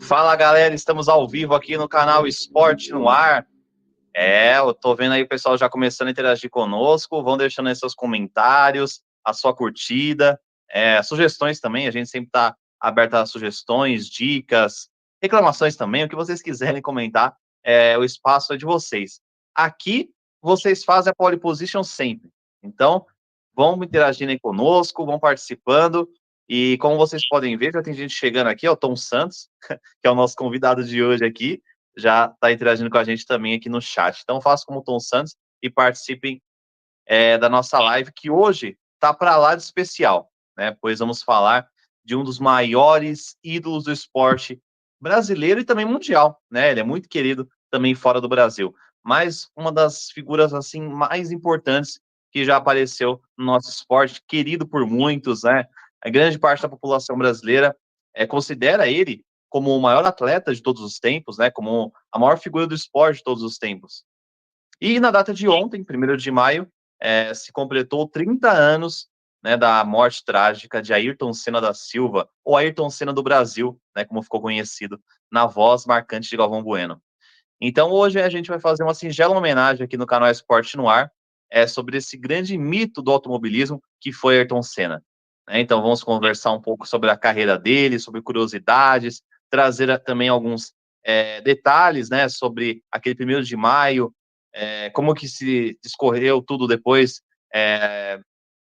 Fala galera, estamos ao vivo aqui no canal Esporte no Ar. Eu tô vendo aí o pessoal já começando a interagir conosco. Vão deixando aí seus comentários, a sua curtida, sugestões também. A gente sempre tá aberto a sugestões, dicas, reclamações também. O que vocês quiserem comentar, o espaço é de vocês. Aqui vocês fazem a pole position sempre. Então, vão interagindo aí conosco, vão participando. E como vocês podem ver, já tem gente chegando aqui, ó, o Tom Santos, que é o nosso convidado de hoje aqui, já está interagindo com a gente também aqui no chat. Então, façam como o Tom Santos e participem da nossa live, que hoje está para lá de especial, né? Pois vamos falar de um dos maiores ídolos do esporte brasileiro e também mundial, né? Ele é muito querido também fora do Brasil, mas uma das figuras assim mais importantes que já apareceu no nosso esporte, querido por muitos, né? A grande parte da população brasileira considera ele como o maior atleta de todos os tempos, né? Como a maior figura do esporte de todos os tempos. E na data de ontem, 1º de maio, se completou 30 anos, né, da morte trágica de Ayrton Senna da Silva, ou Ayrton Senna do Brasil, né, como ficou conhecido, na voz marcante de Galvão Bueno. Então hoje a gente vai fazer uma singela homenagem aqui no canal Esporte no Ar, sobre esse grande mito do automobilismo que foi Ayrton Senna. Então vamos conversar um pouco sobre a carreira dele, sobre curiosidades, trazer também alguns detalhes, né, sobre aquele 1º de maio, como que se discorreu tudo depois,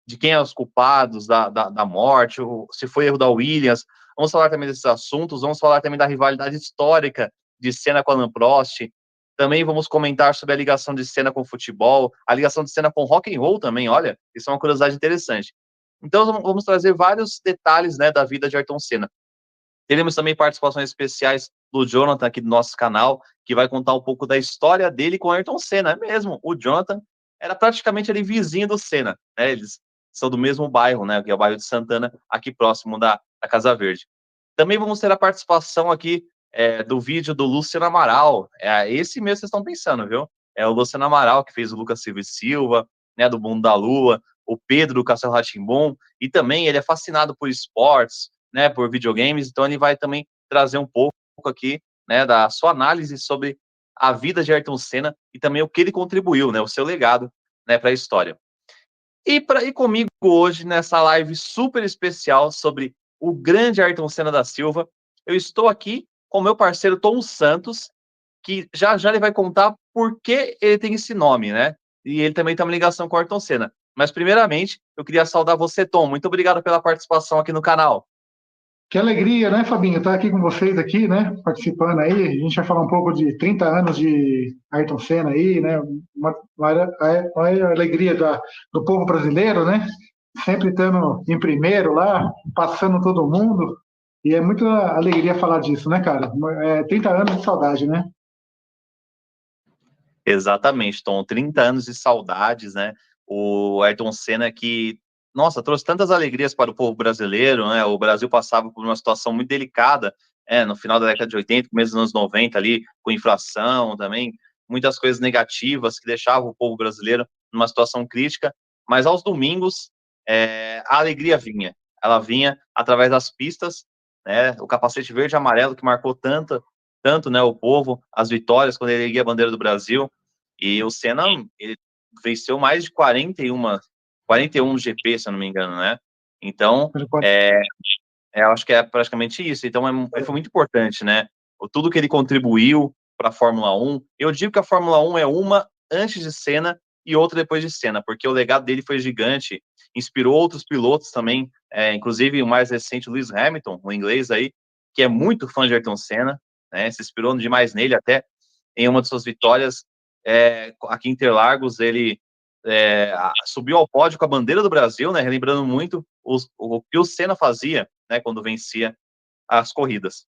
de quem é os culpados da morte, se foi erro da Williams. Vamos falar também desses assuntos, vamos falar também da rivalidade histórica de Senna com Alain Prost. Também vamos comentar sobre a ligação de Senna com o futebol, a ligação de Senna com rock and roll também, olha, isso é uma curiosidade interessante. Então vamos trazer vários detalhes, né, da vida de Ayrton Senna. Teremos também participações especiais do Jonathan aqui do nosso canal, que vai contar um pouco da história dele com Ayrton Senna. É mesmo, o Jonathan era praticamente ali vizinho do Senna, né? Eles são do mesmo bairro, né? Que é o bairro de Santana, aqui próximo da Casa Verde. Também vamos ter a participação aqui do vídeo do Luciano Amaral. Esse mesmo vocês estão pensando, viu? É o Luciano Amaral que fez o Lucas Silva e Silva, né? Do Mundo da Lua, o Pedro do Castelo Rá-Tim-Bum, e também ele é fascinado por esportes, né, por videogames, então ele vai também trazer um pouco aqui, né, da sua análise sobre a vida de Ayrton Senna e também o que ele contribuiu, né, o seu legado, né, para a história. E para ir comigo hoje nessa live super especial sobre o grande Ayrton Senna da Silva, eu estou aqui com meu parceiro Tom Santos, que já já ele vai contar por que ele tem esse nome, né? E ele também tem uma ligação com o Ayrton Senna. Mas primeiramente, eu queria saudar você, Tom. Muito obrigado pela participação aqui no canal. Que alegria, né, Fabinho, estar aqui com vocês aqui, né, participando aí. A gente vai falar um pouco de 30 anos de Ayrton Senna aí, né, uma alegria do povo brasileiro, né, sempre estando em primeiro lá, passando todo mundo. E é muita alegria falar disso, né, cara? 30 anos de saudade, né? Exatamente, Tom. 30 anos de saudades, né? O Ayrton Senna que, nossa, trouxe tantas alegrias para o povo brasileiro, né? O Brasil passava por uma situação muito delicada, no final da década de 80, começo dos anos 90 ali, com inflação também, muitas coisas negativas que deixavam o povo brasileiro numa situação crítica, mas aos domingos a alegria vinha. Ela vinha através das pistas, né? O capacete verde e amarelo que marcou tanto, né, o povo, as vitórias quando ele erguia a bandeira do Brasil. E o Senna, ele venceu mais de 41 GP, se eu não me engano, né? Então, eu acho que é praticamente isso. Então, foi muito importante, né? Tudo que ele contribuiu para a Fórmula 1. Eu digo que a Fórmula 1 é uma antes de Senna e outra depois de Senna, porque o legado dele foi gigante, inspirou outros pilotos também, inclusive o mais recente, Lewis Hamilton, o inglês aí, que é muito fã de Ayrton Senna, né? Se inspirou demais nele, até em uma de suas vitórias aqui em Interlagos, ele subiu ao pódio com a bandeira do Brasil, né, relembrando muito o que o Senna fazia, né, quando vencia as corridas.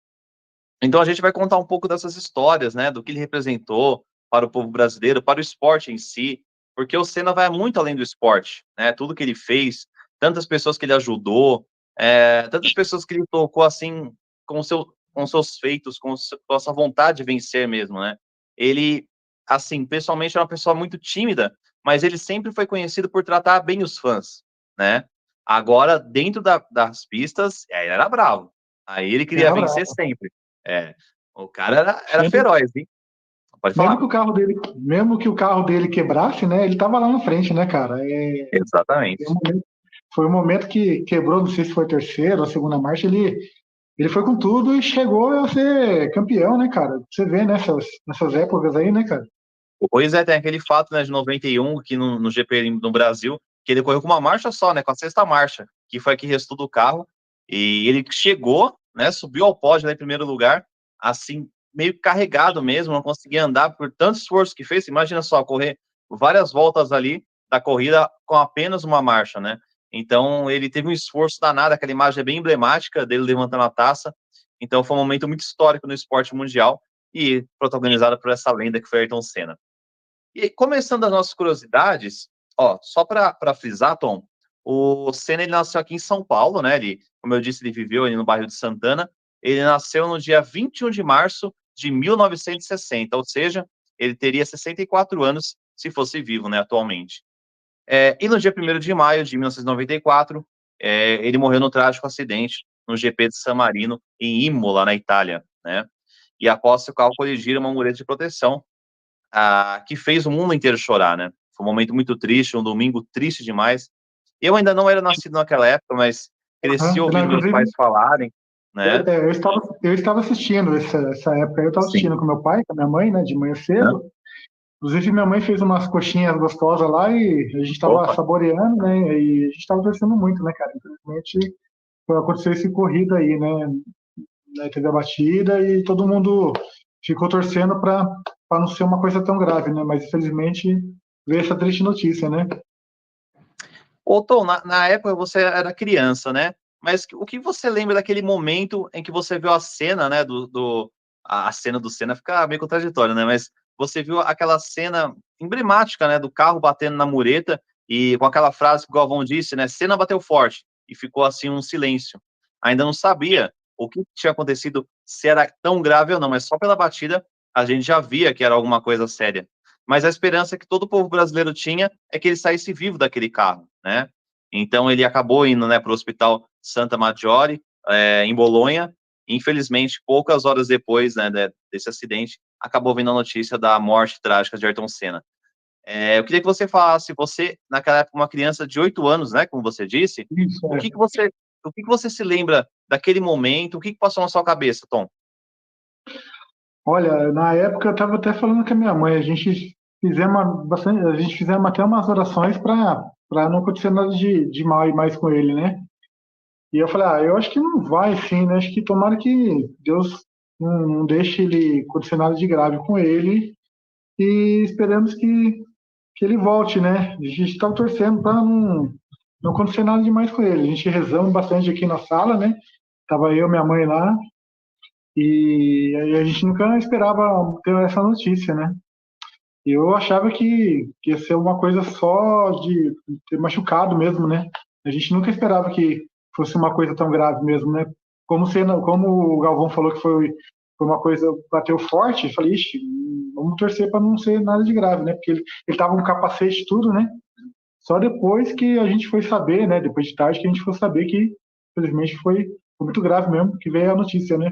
Então a gente vai contar um pouco dessas histórias, né, do que ele representou para o povo brasileiro, para o esporte em si, porque o Senna vai muito além do esporte, né, tudo que ele fez, tantas pessoas que ele ajudou, tantas pessoas que ele tocou assim com seus feitos, com essa vontade de vencer mesmo, né? Ele, assim, pessoalmente é uma pessoa muito tímida, mas ele sempre foi conhecido por tratar bem os fãs, né? Agora, dentro das pistas, ele era bravo. Aí ele queria Era vencer bravo. sempre. É, o cara era feroz, hein? Pode Mesmo falar. que o carro dele, mesmo que o carro dele quebrasse, né? Ele tava lá na frente, né, cara? Foi um Exatamente. momento, foi um momento que quebrou, não sei se foi a terceira ou a segunda marcha, ele foi com tudo e chegou a ser campeão, né, cara? Você vê nessas épocas aí, né, cara? Pois é, tem aquele fato, né, de 91, aqui no GP no Brasil, que ele correu com uma marcha só, né, com a sexta marcha, que foi a que restou do carro, e ele chegou, né, subiu ao pódio, né, em primeiro lugar, assim, meio carregado mesmo, não conseguia andar por tanto esforço que fez. Imagina só, correr várias voltas ali da corrida com apenas uma marcha, né? Então, ele teve um esforço danado, aquela imagem é bem emblemática dele levantando a taça. Então, foi um momento muito histórico no esporte mundial e protagonizado por essa lenda que foi Ayrton Senna. E começando as nossas curiosidades, ó, só para frisar, Tom, o Senna ele nasceu aqui em São Paulo, né? Ele, como eu disse, ele viveu ali no bairro de Santana. Ele nasceu no dia 21 de março de 1960, ou seja, ele teria 64 anos se fosse vivo, né, atualmente. E no dia 1º de maio de 1994, ele morreu no trágico acidente no GP de San Marino, em Imola, na Itália, né? E após o carro coligir uma mureta de proteção, que fez o mundo inteiro chorar, né? Foi um momento muito triste, um domingo triste demais. Eu ainda não era nascido naquela época, mas cresci Aham. Não, ouvindo meus pais inclusive, falarem, né? eu estava assistindo essa época, eu estava Sim. assistindo com meu pai, com a minha mãe, né, de manhã Hã? cedo. Inclusive, minha mãe fez umas coxinhas gostosas lá e a gente estava Opa, saboreando, né? E a gente estava torcendo muito, né, cara? Infelizmente, aconteceu esse corrida aí, né? Teve a batida e todo mundo ficou torcendo para não ser uma coisa tão grave, né? Mas infelizmente veio essa triste notícia, né? ô Tom, na época você era criança, né? Mas o que você lembra daquele momento em que você viu a cena, né? A cena do Senna fica meio contraditória, né? Mas você viu aquela cena emblemática, né? Do carro batendo na mureta e com aquela frase que o Galvão disse, né? Senna bateu forte e ficou assim um silêncio. Ainda não sabia o que tinha acontecido, se era tão grave ou não, mas só pela batida a gente já via que era alguma coisa séria. Mas a esperança que todo o povo brasileiro tinha é que ele saísse vivo daquele carro, né? Então ele acabou indo, né, para o Hospital Santa Maggiore, em Bolonha. Infelizmente, poucas horas depois, né, desse acidente, acabou vindo a notícia da morte trágica de Ayrton Senna. Eu queria que você falasse, você, naquela época, uma criança de 8 anos, né, como você disse, Isso, o que que é. você, o que que você se lembra daquele momento? O que que passou na sua cabeça, Tom? Olha, na época eu estava até falando com a minha mãe, a gente fizemos até umas orações para não acontecer nada de mal e mais com ele, né? E eu falei, eu acho que não vai sim, né? Acho que tomara que Deus não deixe ele acontecer nada de grave com ele e esperamos que ele volte, né? A gente estava torcendo para não acontecer nada demais com ele. A gente rezamos bastante aqui na sala, né? Tava eu, minha mãe lá, e aí a gente nunca esperava ter essa notícia, né? E eu achava que ia ser uma coisa só de ter machucado mesmo, né? A gente nunca esperava que fosse uma coisa tão grave mesmo, né? Como o Galvão falou que foi uma coisa bateu forte, eu falei, ixi, vamos torcer para não ser nada de grave, né? Porque ele tava com capacete e tudo, né? Só depois que a gente foi saber, né? Depois de tarde que a gente foi saber que, infelizmente, foi muito grave mesmo, que veio a notícia, né?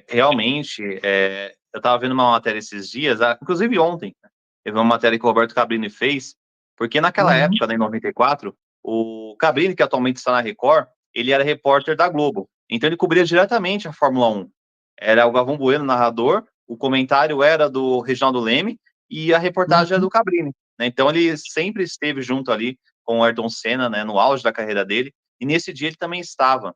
Realmente, eu estava vendo uma matéria esses dias, inclusive ontem, né, teve uma matéria que o Roberto Cabrini fez, porque naquela Uhum, época, né, em 94, o Cabrini, que atualmente está na Record, ele era repórter da Globo, então ele cobria diretamente a Fórmula 1. Era o Galvão Bueno, narrador, o comentário era do Reginaldo Leme e a reportagem era uhum. do Cabrini, né? Então ele sempre esteve junto ali com o Ayrton Senna, né, no auge da carreira dele, e nesse dia ele também estava.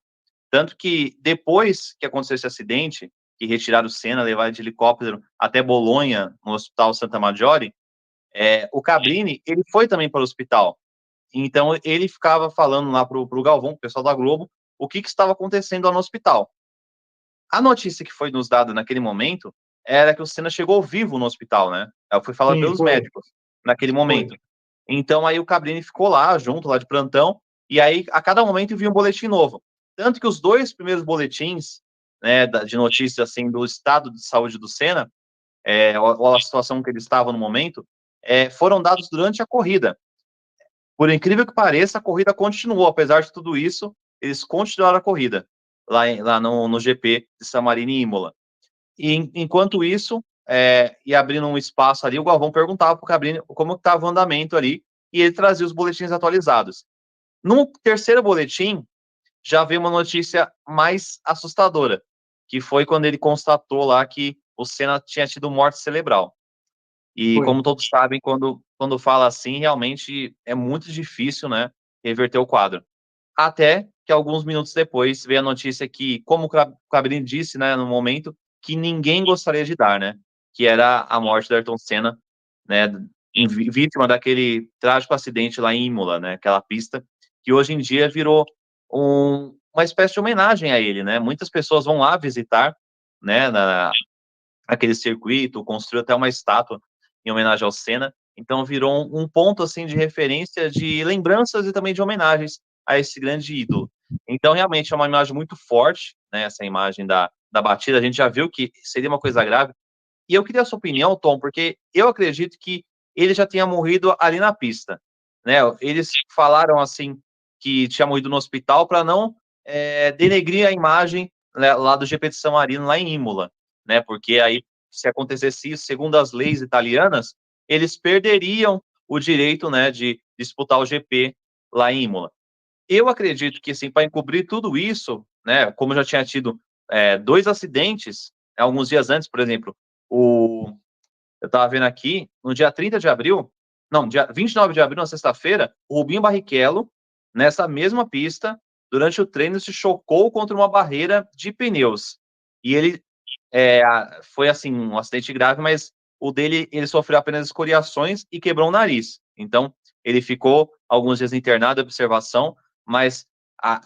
Tanto que depois que aconteceu esse acidente, que retiraram o Senna, levaram de helicóptero até Bolonha, no Hospital Santa Maggiore, o Cabrini, ele foi também para o hospital. Então ele ficava falando lá pro Galvão, pro pessoal da Globo, o que estava acontecendo lá no hospital. A notícia que foi nos dada naquele momento era que o Senna chegou vivo no hospital, né? Foi falado Sim, pelos foi, médicos naquele foi. momento. Então aí o Cabrini ficou lá, junto, lá de plantão, e aí a cada momento vinha um boletim novo. Tanto que os dois primeiros boletins, né, de notícias assim do estado de saúde do Senna, ou a situação que ele estava no momento, foram dados durante a corrida. Por incrível que pareça, a corrida continuou, apesar de tudo isso, eles continuaram a corrida. lá no GP de San Marino e Imola. E enquanto isso, ia abrindo um espaço ali, o Galvão perguntava para o Cabrini como estava o andamento ali, e ele trazia os boletins atualizados. No terceiro boletim, já veio uma notícia mais assustadora, que foi quando ele constatou lá que o Senna tinha tido morte cerebral. E Foi. como todos sabem, quando fala assim, realmente é muito difícil, né, reverter o quadro. Até que alguns minutos depois veio a notícia que, como o Cabrini disse, né, no momento, que ninguém gostaria de dar, né, que era a morte do Ayrton Senna, né, vítima daquele trágico acidente lá em Imola, né, aquela pista que hoje em dia virou uma espécie de homenagem a ele, né, muitas pessoas vão lá visitar, né, aquele circuito, construiu até uma estátua em homenagem ao Senna, então virou um ponto, assim, de referência, de lembranças e também de homenagens a esse grande ídolo. Então, realmente, é uma imagem muito forte, né, essa imagem da batida, a gente já viu que seria uma coisa grave, e eu queria a sua opinião, Tom, porque eu acredito que ele já tenha morrido ali na pista, né, eles falaram, assim, que tinha morrido no hospital para não denegrir a imagem, né, lá do GP de San Marino, lá em Imola, né, porque aí, se acontecesse isso, segundo as leis italianas, eles perderiam o direito, né, de disputar o GP lá em Imola. Eu acredito que, assim, para encobrir tudo isso, né, como já tinha tido 2 acidentes, alguns dias antes, por exemplo, eu estava vendo aqui, no dia 30 de abril, não, dia 29 de abril, na sexta-feira, o Rubinho Barrichello, nessa mesma pista, durante o treino, se chocou contra uma barreira de pneus. E ele foi, assim, um acidente grave, mas o dele, ele sofreu apenas escoriações e quebrou o nariz. Então, ele ficou alguns dias internado, observação, mas,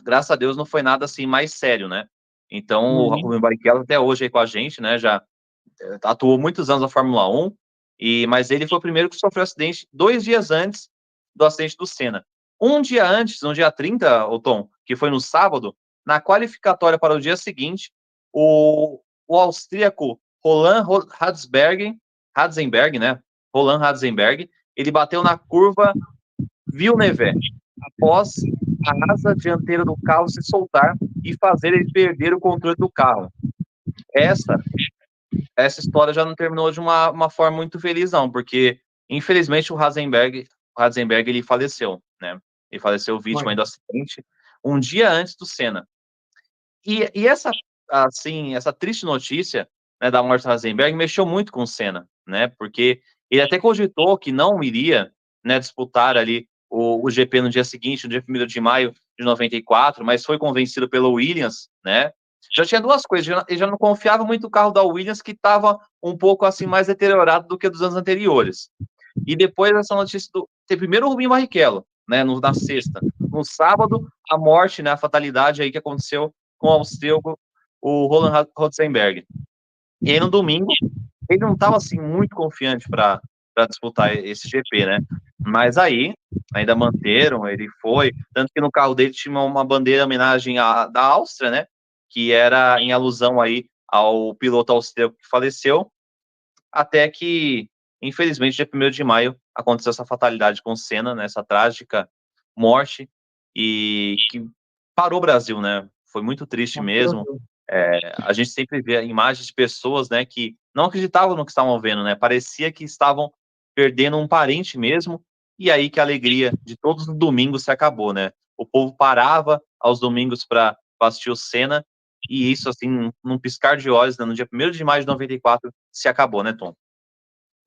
graças a Deus, não foi nada, assim, mais sério, né? Então, o Uhum. Rubinho Barrichello até hoje aí com a gente, né, já atuou muitos anos na Fórmula 1, mas ele foi o primeiro que sofreu acidente 2 dias antes do acidente do Senna. Um dia antes, no dia 30, o Tom, que foi no sábado, na qualificatória para o dia seguinte, o austríaco Roland Ratzenberg, né? Roland Ratzenberg, ele bateu na curva Villeneuve, após a asa dianteira do carro se soltar e fazer ele perder o controle do carro. Essa essa história já não terminou de uma forma muito feliz, não, porque, infelizmente, o Ratzenberg ele faleceu, né? Ele faleceu vítima Foi. aí do acidente um dia antes do Senna. E essa, assim, essa triste notícia, né, da morte do Ratzenberg mexeu muito com o Senna, né? Porque ele até cogitou que não iria, né, disputar ali o GP no dia seguinte, no dia 1º de maio de 94, mas foi convencido pelo Williams, né? Já tinha duas coisas, ele já não confiava muito no carro da Williams, que estava um pouco assim mais deteriorado do que dos anos anteriores. E depois essa notícia tem primeiro o Rubinho Barrichello, né, na sexta. No sábado, a morte, né, a fatalidade aí que aconteceu com o austríaco, o Roland Ratzenberg. E aí no domingo, ele não estava assim muito confiante para disputar esse GP, né? Mas aí ainda manteram, ele foi, tanto que no carro dele tinha uma bandeira em homenagem da Áustria, né? Que era em alusão aí ao piloto austríaco que faleceu, até que, infelizmente, dia 1º de maio, aconteceu essa fatalidade com o Senna, né, essa trágica morte, e que parou o Brasil, né? Foi muito triste mesmo. A gente sempre vê imagens de pessoas, né, que não acreditavam no que estavam vendo, né? Parecia que estavam perdendo um parente mesmo, e aí que a alegria de todos os domingos se acabou, né? O povo parava aos domingos para assistir o Senna, e isso, assim, num piscar de olhos, né, no dia 1º de maio de 94, se acabou, né, Tom?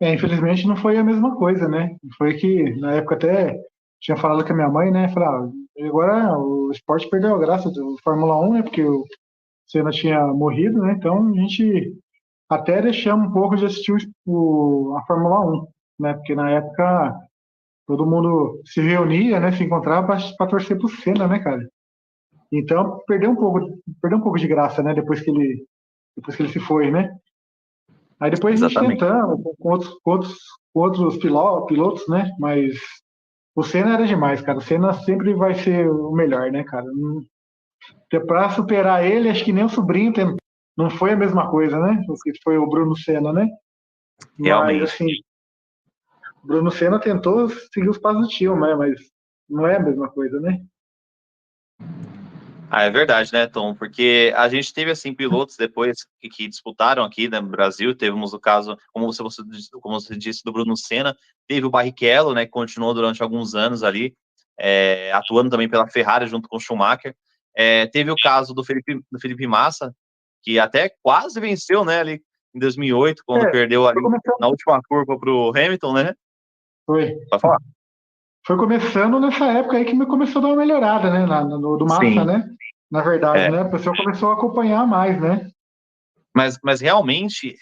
Infelizmente não foi a mesma coisa, né? Foi que na época até tinha falado com a minha mãe, né? Falar, agora o esporte perdeu a graça do Fórmula 1, né? Porque o Senna tinha morrido, né? Então a gente até deixamos um pouco de assistir a Fórmula 1, né? Porque na época todo mundo se reunia, né? Se encontrava para torcer pro Senna, né, cara? Então perdeu um pouco de graça, né? Depois que ele se foi, né? Aí depois a gente Exatamente. tentando com outros pilotos, né? Mas o Senna era demais, cara. O Senna sempre vai ser o melhor, né, cara? Pra superar ele, acho que nem o sobrinho não foi a mesma coisa, né? O que foi o Bruno Senna, né? Mas, Realmente. assim, o Bruno Senna tentou seguir os passos do tio, né? Mas não é a mesma coisa, né? Ah, é verdade, né, Tom? Porque a gente teve, assim, pilotos depois que disputaram aqui, né, no Brasil. Tivemos o caso, como você disse, do Bruno Senna. Teve o Barrichello, né, que continuou durante alguns anos ali, atuando também pela Ferrari junto com o Schumacher. Teve o caso do Felipe Massa, que até quase venceu, né, ali em 2008, quando É, perdeu foi ali começando, na última curva para o Hamilton, né? foi, Pode falar. foi começando nessa época aí que começou a dar uma melhorada, né? Do Massa, Sim. né? Na verdade, É. né? A pessoa começou a acompanhar mais, né? Mas realmente,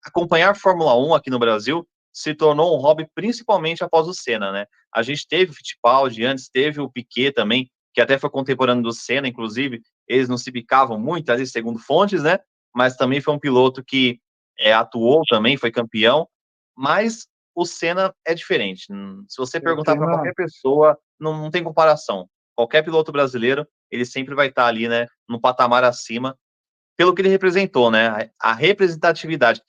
acompanhar a Fórmula 1 aqui no Brasil se tornou um hobby principalmente após o Senna, né? A gente teve o Fittipaldi antes, teve o Piquet também, que até foi contemporâneo do Senna, inclusive, eles não se bicavam muito ali, segundo fontes, né? Mas também foi um piloto que atuou também, foi campeão, mas o Senna é diferente. Se você É, perguntar para cena, qualquer pessoa, não tem comparação. Qualquer piloto brasileiro, ele sempre vai estar ali, né, no patamar acima, pelo que ele representou, né? A representatividade.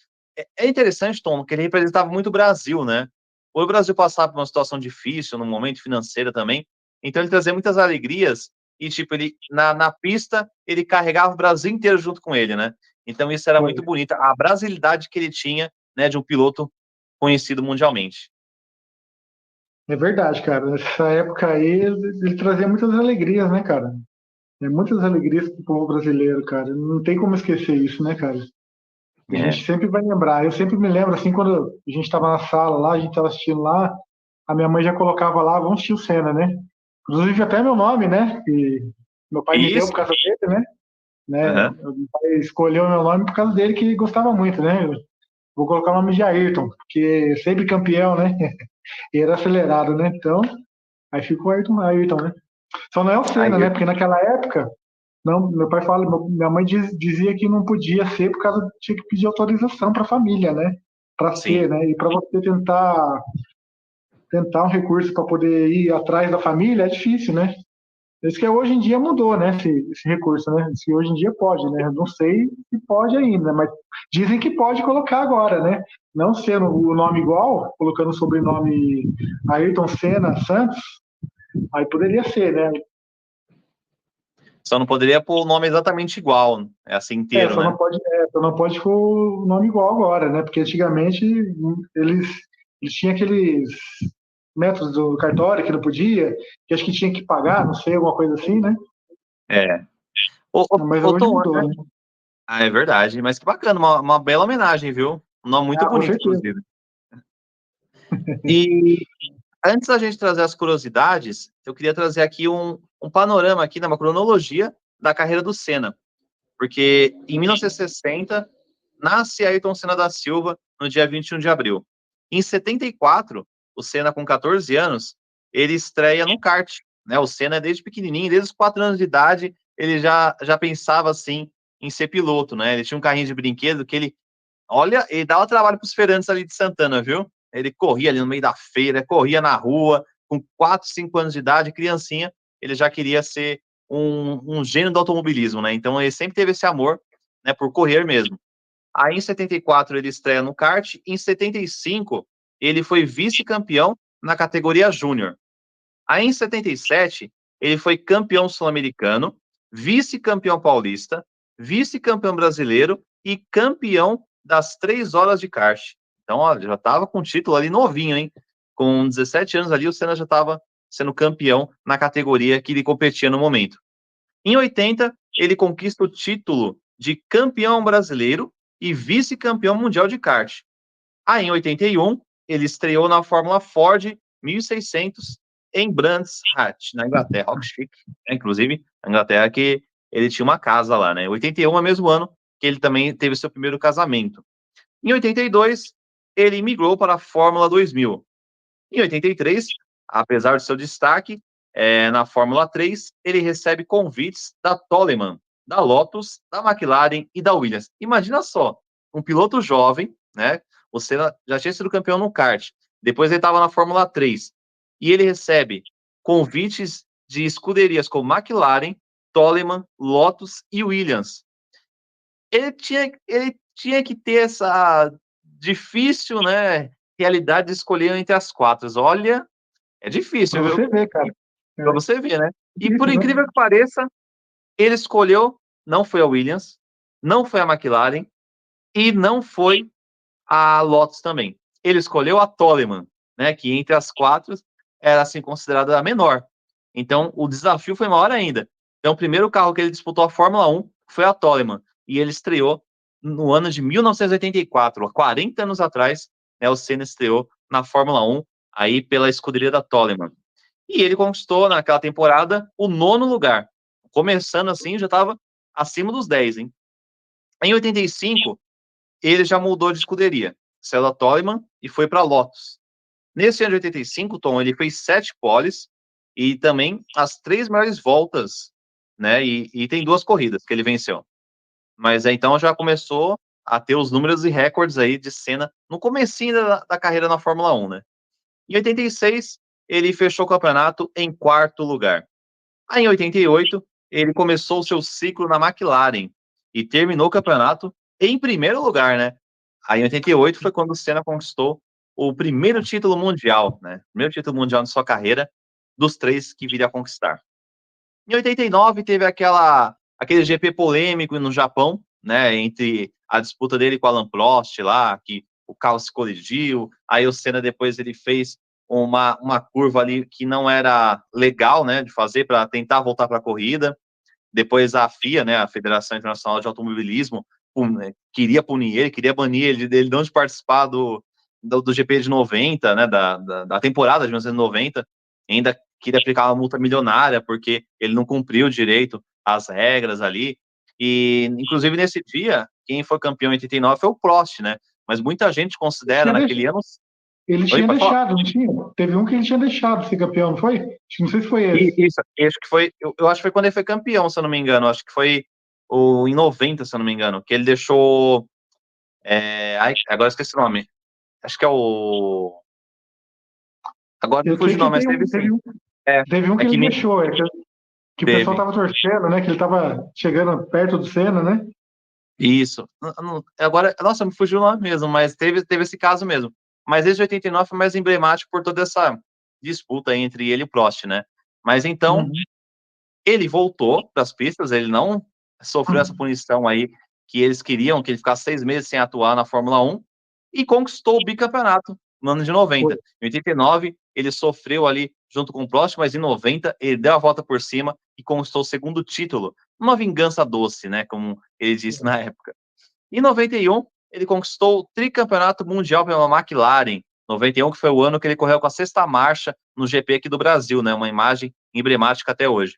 É interessante, Tom, que ele representava muito o Brasil, né? O Brasil passava por uma situação difícil, num momento financeiro também, então ele trazia muitas alegrias e, tipo, ele, na pista, ele carregava o Brasil inteiro junto com ele, né? Então isso era foi. muito bonito, a brasilidade que ele tinha, né, de um piloto conhecido mundialmente. É verdade, cara. Nessa época aí, ele trazia muitas alegrias, né, cara? Muitas alegrias pro povo brasileiro, cara. Não tem como esquecer isso, né, cara? A É. gente sempre vai lembrar. Eu sempre me lembro, assim, quando a gente estava na sala lá, a gente estava assistindo lá, a minha mãe já colocava lá, vamos assistir o Senna, né? Inclusive até meu nome, né? Que meu pai me deu Isso. por causa dele, né? Uhum. Meu pai escolheu meu nome por causa dele, que gostava muito, né? Vou colocar o nome de Ayrton, porque sempre campeão, né? E era acelerado, né? Então, aí ficou Ayrton, né? Só não é o Senna, Aí, né? Porque naquela época, não, meu pai fala, minha mãe dizia que não podia ser por causa tinha que pedir autorização para a família, né? Para sim. ser, né? E para você tentar um recurso para poder ir atrás da família é difícil, né? Isso que hoje em dia mudou, né? Esse recurso, né? Se hoje em dia pode, né? Eu não sei se pode ainda, mas dizem que pode colocar agora, né? Não sendo o nome igual, colocando o sobrenome Ayrton Senna Santos, aí poderia ser, né? Só não poderia pôr o nome exatamente igual, é assim É, inteiro, né? só não pode com o nome igual agora, né? Porque antigamente eles, eles tinham aqueles métodos do cartório que não podia, que acho que tinha que pagar, não sei, alguma coisa assim, né? É. Ô, ô, Mas ô, hoje Tom, mudou, né? é verdade, mas que bacana, uma bela homenagem, viu? Um nome muito Ah, com bonito, certeza. inclusive. E antes da gente trazer as curiosidades, eu queria trazer aqui um panorama aqui, né, uma cronologia da carreira do Senna, porque em 1960 nasce Ayrton Senna da Silva no dia 21 de abril. Em 74, o Senna com 14 anos, ele estreia no kart, né? O Senna desde pequenininho, desde os 4 anos de idade, ele já pensava assim em ser piloto, né? Ele tinha um carrinho de brinquedo que ele dava trabalho para os feirantes ali de Santana, viu? Ele corria ali no meio da feira, corria na rua, com 4, 5 anos de idade, criancinha, ele já queria ser um gênio do automobilismo, né? Então ele sempre teve esse amor, né, por correr mesmo. Aí em 74 ele estreia no kart, em 75 ele foi vice-campeão na categoria júnior. Aí em 77 ele foi campeão sul-americano, vice-campeão paulista, vice-campeão brasileiro e campeão das 3 horas de kart. Então, ó, já estava com o título ali novinho, hein? Com 17 anos ali, o Senna já estava sendo campeão na categoria que ele competia no momento. Em 80, ele conquista o título de campeão brasileiro e vice-campeão mundial de kart. Aí, em 81, ele estreou na Fórmula Ford 1600 em Brands Hatch, na Inglaterra, Rock Chic, né? Inclusive, na Inglaterra, que ele tinha uma casa lá, né? 81 é o mesmo ano que ele também teve seu primeiro casamento. Em 82, ele migrou para a Fórmula 2000. Em 83, apesar do seu destaque na Fórmula 3, ele recebe convites da Toleman, da Lotus, da McLaren e da Williams. Imagina só, um piloto jovem, né? O Senna já tinha sido campeão no kart, depois ele estava na Fórmula 3, e ele recebe convites de escuderias como McLaren, Toleman, Lotus e Williams. Ele tinha que ter essa difícil, né, realidade de escolher entre as quatro. Olha, é Para difícil, viu? você ver, cara. Para É você ver, né? E por difícil, né? incrível que pareça, Ele escolheu, não foi a Williams, não foi a McLaren e não foi a Lotus também. Ele escolheu a Toleman, né, que entre as quatro era assim considerada a menor. Então, o desafio foi maior ainda. Então, o primeiro carro que ele disputou a Fórmula 1 foi a Toleman, e ele estreou no ano de 1984, há 40 anos atrás, né, o Senna estreou na Fórmula 1, aí pela escuderia da Toleman. E ele conquistou naquela temporada o nono lugar. Começando assim, já estava acima dos 10, hein? Em 85, ele já mudou de escuderia. Saiu da Toleman e foi para a Lotus. Nesse ano de 85, Tom, ele fez 7 poles e também as 3 maiores voltas, né? E tem 2 corridas que ele venceu. Mas então já começou a ter os números e recordes aí de Senna no comecinho da carreira na Fórmula 1, né? Em 86, ele fechou o campeonato em quarto lugar. Aí, em 88, ele começou o seu ciclo na McLaren e terminou o campeonato em primeiro lugar, né? Aí, em 88, foi quando o Senna conquistou o primeiro título mundial, né? Primeiro título mundial de sua carreira, dos 3 que viria a conquistar. Em 89, teve aquele GP polêmico no Japão, né? Entre a disputa dele com o Alan Prost lá, que o carro se colidiu. Aí o Senna depois ele fez uma curva ali que não era legal, né, de fazer para tentar voltar para a corrida. Depois a FIA, né, a Federação Internacional de Automobilismo, queria punir ele, queria banir ele dele não de participar do GP de 90, né, da temporada de 1990, ainda queria aplicar uma multa milionária porque ele não cumpriu direito as regras ali. E, inclusive, nesse dia, quem foi campeão em 89 foi o Prost, né? Mas muita gente considera naquele ano. Ele Oi, tinha pode falar. deixado, não tinha? Teve um que ele tinha deixado ser campeão, não foi? Não sei se foi esse. Isso, acho que foi, eu acho que foi quando ele foi campeão, se eu não me engano. Acho que foi em 90, se eu não me engano, que ele deixou. Agora eu esqueci o nome. Acho que é o. Agora me Eu sei fugiu o que nome, mas teve sim. É, teve um é que que ele me deixou, que o pessoal teve. tava torcendo, né? Que ele tava chegando perto do Senna, né? Isso. Agora, nossa, me fugiu o nome mesmo, mas teve esse caso mesmo. Mas esse de 89 foi mais emblemático por toda essa disputa entre ele e o Prost, né? Mas então, Uhum. ele voltou para as pistas, ele não sofreu essa punição aí que eles queriam, que ele ficasse 6 meses sem atuar na Fórmula 1, e conquistou o bicampeonato no ano de 90. Foi. Em 89, ele sofreu ali junto com o Prost, mas em 90 ele deu a volta por cima e conquistou o segundo título. Uma vingança doce, né, como ele disse na época. Em 91, ele conquistou o tricampeonato mundial pela McLaren. 91, que foi o ano que ele correu com a sexta marcha no GP aqui do Brasil, né, uma imagem emblemática até hoje.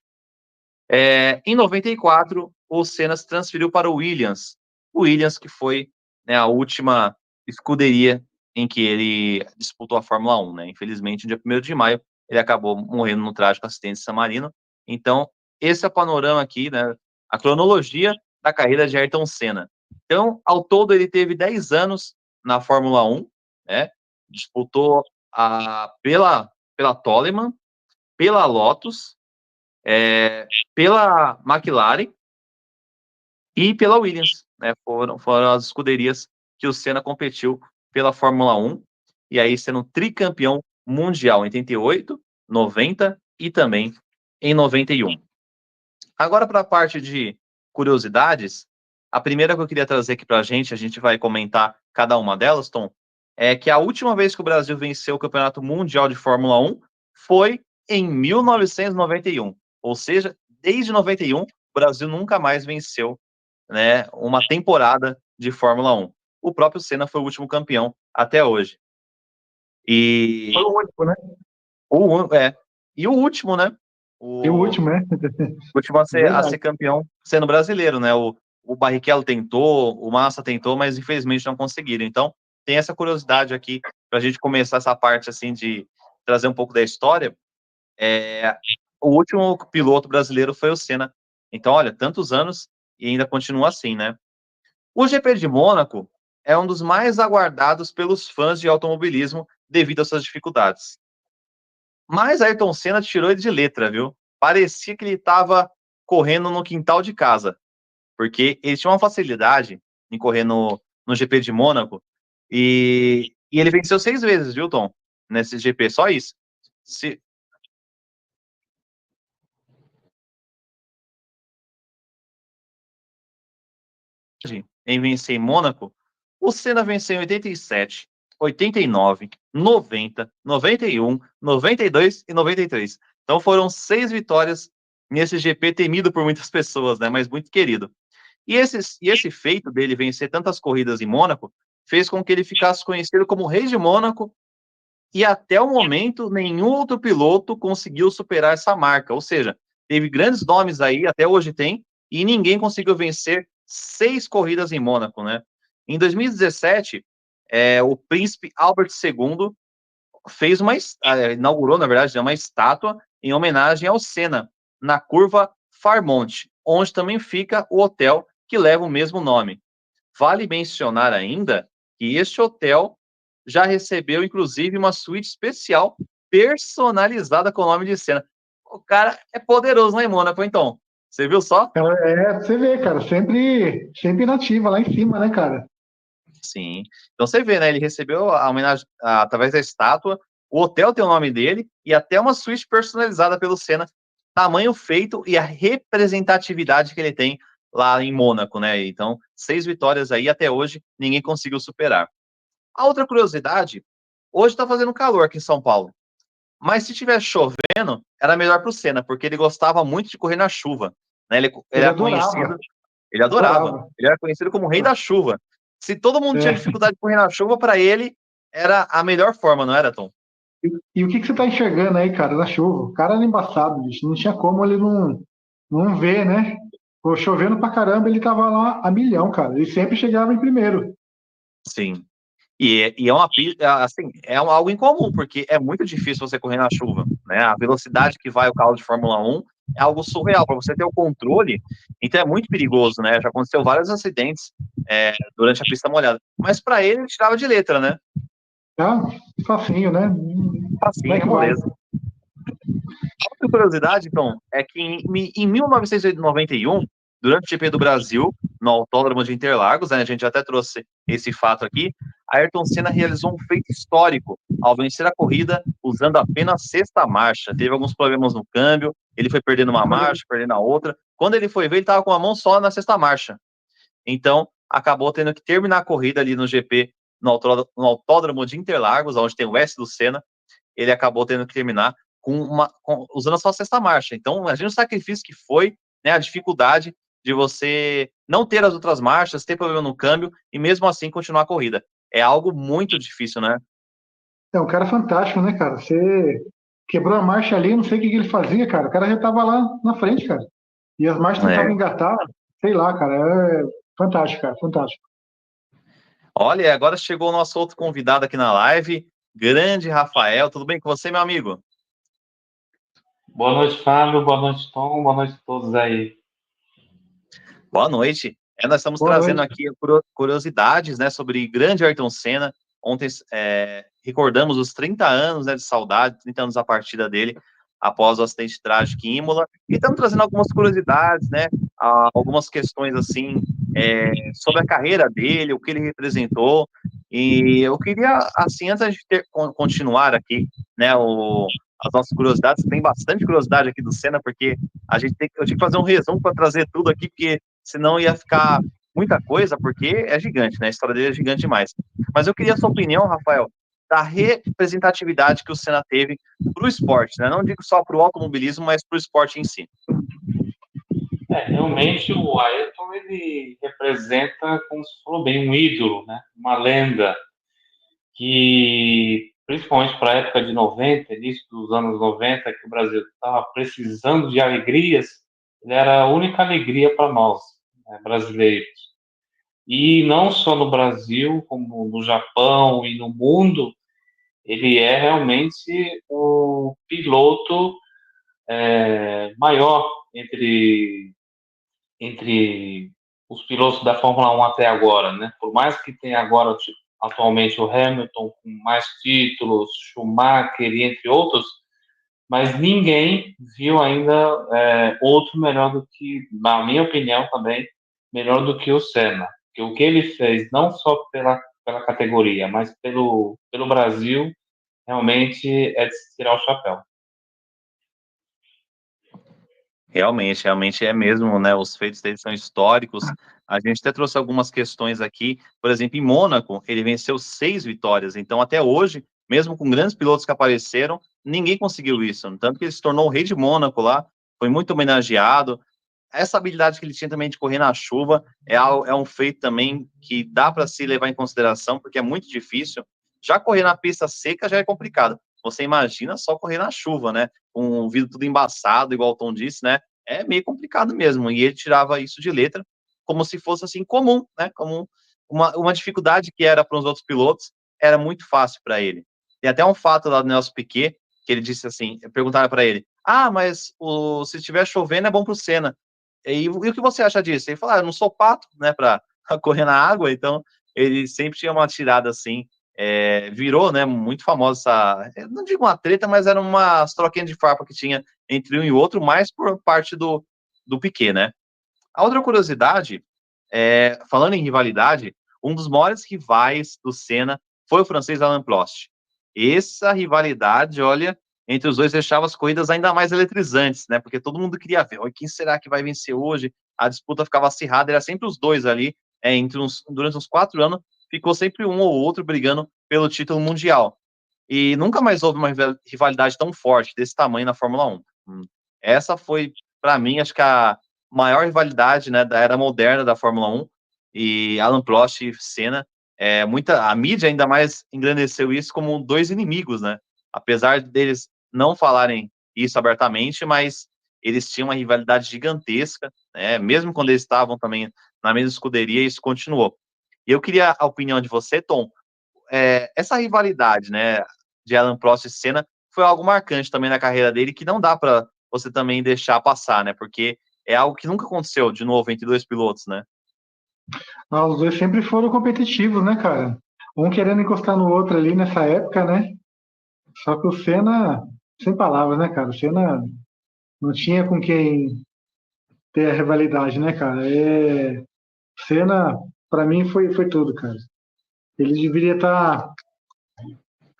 Em 94, o Senna se transferiu para o Williams. O Williams, que foi, né, a última escuderia em que ele disputou a Fórmula 1. Né? Infelizmente, no dia 1º de maio, ele acabou morrendo no trágico acidente de San Marino. Então, esse é o panorama aqui, né, a cronologia da carreira de Ayrton Senna. Então, ao todo, ele teve 10 anos na Fórmula 1, né? Disputou pela Toleman, pela Lotus, pela McLaren e pela Williams, né? Foram as escuderias que o Senna competiu pela Fórmula 1, e aí sendo tricampeão mundial em 88, 90 e também em 91. Agora, para a parte de curiosidades, a primeira que eu queria trazer aqui para a gente vai comentar cada uma delas, Tom, é que a última vez que o Brasil venceu o Campeonato Mundial de Fórmula 1 foi em 1991. Ou seja, desde 91, o Brasil nunca mais venceu, né, uma temporada de Fórmula 1. O próprio Senna foi o último campeão até hoje. Foi E o único, né? o, é, e o último, né? E o O, último, né? último a Verdade. ser campeão sendo brasileiro, né? O Barrichello tentou, o Massa tentou, mas infelizmente não conseguiram. Então, tem essa curiosidade aqui para a gente começar essa parte assim de trazer um pouco da história. O último piloto brasileiro foi o Senna. Então, olha, tantos anos e ainda continua assim, né? O GP de Mônaco é um dos mais aguardados pelos fãs de automobilismo devido às suas dificuldades. Mas Ayrton Senna tirou ele de letra, viu? Parecia que ele estava correndo no quintal de casa, porque ele tinha uma facilidade em correr no GP de Mônaco e ele venceu 6 vezes, viu, Tom? Nesse GP, só isso. Se, em vencer em Mônaco, o Senna venceu em 87, 89, 90, 91, 92 e 93. Então foram 6 vitórias nesse GP temido por muitas pessoas, né? Mas muito querido. E esse feito dele vencer tantas corridas em Mônaco fez com que ele ficasse conhecido como Rei de Mônaco e até o momento nenhum outro piloto conseguiu superar essa marca. Ou seja, teve grandes nomes aí, até hoje tem, e ninguém conseguiu vencer 6 corridas em Mônaco, né? Em 2017, o príncipe Albert II fez inaugurou, na verdade, uma estátua em homenagem ao Senna, na curva Farmont, onde também fica o hotel que leva o mesmo nome. Vale mencionar ainda que este hotel já recebeu, inclusive, uma suíte especial personalizada com o nome de Senna. O cara é poderoso lá em Mônaco, então. Você viu só? Você vê, cara, sempre nativa lá em cima, né, cara? Sim. Então você vê, né? Ele recebeu a homenagem através da estátua, o hotel tem o nome dele e até uma suíte personalizada pelo Senna. Tamanho feito e a representatividade que ele tem lá em Mônaco, né? Então, 6 vitórias aí até hoje, ninguém conseguiu superar. A outra curiosidade, hoje tá fazendo calor aqui em São Paulo, mas se tivesse chovendo, era melhor pro Senna, porque ele gostava muito de correr na chuva, né? Ele Ele era adorava, conhecido, ele adorava, adorava. ele era conhecido como o rei da chuva. Se todo mundo tinha É. dificuldade de correr na chuva, para ele era a melhor forma, não era, Tom? E o que você tá enxergando aí, cara, na chuva? O cara era embaçado, bicho. Não tinha como ele não ver, né? Pô, chovendo pra caramba, ele tava lá a milhão, cara. Ele sempre chegava em primeiro. Sim. E é uma assim, algo incomum, porque é muito difícil você correr na chuva, né? A velocidade que vai o carro de Fórmula 1 é algo surreal para você ter o controle, então é muito perigoso, né? Já aconteceu vários acidentes durante a pista molhada, mas para ele tirava de letra, né? Tá? Facinho, né? Como é Facinho, que vai? moleza. Outra curiosidade, então, é que em 1991, durante o GP do Brasil, no Autódromo de Interlagos, né, a gente até trouxe esse fato aqui, a Ayrton Senna realizou um feito histórico ao vencer a corrida usando apenas a sexta marcha. Teve alguns problemas no câmbio, ele foi perdendo uma marcha, perdendo a outra. Quando ele foi ver, ele estava com a mão só na sexta marcha. Então, acabou tendo que terminar a corrida ali no GP, no Autódromo de Interlagos, onde tem o S do Senna, ele acabou tendo que terminar usando só a sexta marcha. Então, imagina o sacrifício que foi, né, a dificuldade de você não ter as outras marchas, ter problema no câmbio e mesmo assim continuar a corrida. É algo muito difícil, né? É um cara fantástico, né, cara? Você quebrou a marcha ali, não sei o que ele fazia, cara. O cara já tava lá na frente, cara. E as marchas É. tentavam engatar, sei lá, cara. É fantástico, cara, fantástico. Olha, agora chegou o nosso outro convidado aqui na live, grande Rafael. Tudo bem com você, meu amigo? Boa noite, Fábio. Boa noite, Tom. Boa noite a todos aí. Boa noite. Nós estamos Boa trazendo noite. aqui curiosidades, né, sobre grande Ayrton Senna. Ontem recordamos os 30 anos, né, de saudade, 30 anos da partida dele após o acidente trágico em Imola. E estamos trazendo algumas curiosidades, né, algumas questões assim sobre a carreira dele, o que ele representou. E eu queria, assim, antes de continuar aqui, né, as nossas curiosidades, tem bastante curiosidade aqui do Senna, porque eu tinha que fazer um resumo para trazer tudo aqui, porque senão ia ficar muita coisa, porque é gigante, né? A história dele é gigante demais. Mas eu queria a sua opinião, Rafael, da representatividade que o Senna teve para o esporte, né? Não digo só para o automobilismo, mas para o esporte em si. Realmente o Ayrton, ele representa, como se falou bem, um ídolo, né? Uma lenda que, principalmente para a época de 90, início dos anos 90, que o Brasil estava precisando de alegrias, ele era a única alegria para nós, né, brasileiros. E não só no Brasil, como no Japão e no mundo, ele é realmente o piloto maior entre os pilotos da Fórmula 1 até agora, né? Por mais que tenha agora atualmente o Hamilton com mais títulos, Schumacher e entre outros, mas ninguém viu ainda outro melhor do que, na minha opinião também, melhor do que o Senna. Que o que ele fez, não só pela categoria, mas pelo Brasil, realmente é de se tirar o chapéu. Realmente é mesmo, né? Os feitos deles são históricos. A gente até trouxe algumas questões aqui. Por exemplo, em Mônaco, ele venceu 6 vitórias. Então, até hoje, mesmo com grandes pilotos que apareceram, ninguém conseguiu isso. Tanto que ele se tornou o rei de Mônaco lá, foi muito homenageado. Essa habilidade que ele tinha também de correr na chuva é um feito também que dá para se levar em consideração, porque é muito difícil. Já correr na pista seca já é complicado. Você imagina só correr na chuva, né? Com o vidro tudo embaçado, igual o Tom disse, né? É meio complicado mesmo. E ele tirava isso de letra como se fosse assim comum, né? Como uma dificuldade que era para os outros pilotos, era muito fácil para ele. Tem até um fato lá do Nelson Piquet, que ele disse assim, perguntaram para ele: "Ah, mas se estiver chovendo é bom para o Senna. E o que você acha disso?" Ele falou: "Ah, eu não sou pato, né, para correr na água", então ele sempre tinha uma tirada assim, virou, né, muito famosa essa, eu não digo uma treta, mas era umas troquinhas de farpa que tinha entre um e outro, mais por parte do Piquet, né. A outra curiosidade, falando em rivalidade, um dos maiores rivais do Senna foi o francês Alain Prost. Essa rivalidade, olha, entre os dois deixava as corridas ainda mais eletrizantes, né? Porque todo mundo queria ver, olha, quem será que vai vencer hoje? A disputa ficava acirrada, era sempre os dois ali, durante uns 4 anos, ficou sempre um ou outro brigando pelo título mundial. E nunca mais houve uma rivalidade tão forte, desse tamanho na Fórmula 1. Essa foi, para mim, acho que a maior rivalidade, né, da era moderna da Fórmula 1, e Alan Prost e Senna, a mídia ainda mais engrandeceu isso como dois inimigos, né? Apesar deles não falarem isso abertamente, mas eles tinham uma rivalidade gigantesca, né? Mesmo quando eles estavam também na mesma escuderia, isso continuou. E eu queria a opinião de você, Tom. Essa rivalidade, né, de Alan Prost e Senna foi algo marcante também na carreira dele, que não dá para você também deixar passar, né? Porque é algo que nunca aconteceu de novo entre dois pilotos, né? Os dois sempre foram competitivos, né, cara? Um querendo encostar no outro ali nessa época, né? Só que o Senna, sem palavras, né, cara? O Senna não tinha com quem ter a rivalidade, né, cara? Senna, pra mim, foi tudo, cara. Ele deveria tá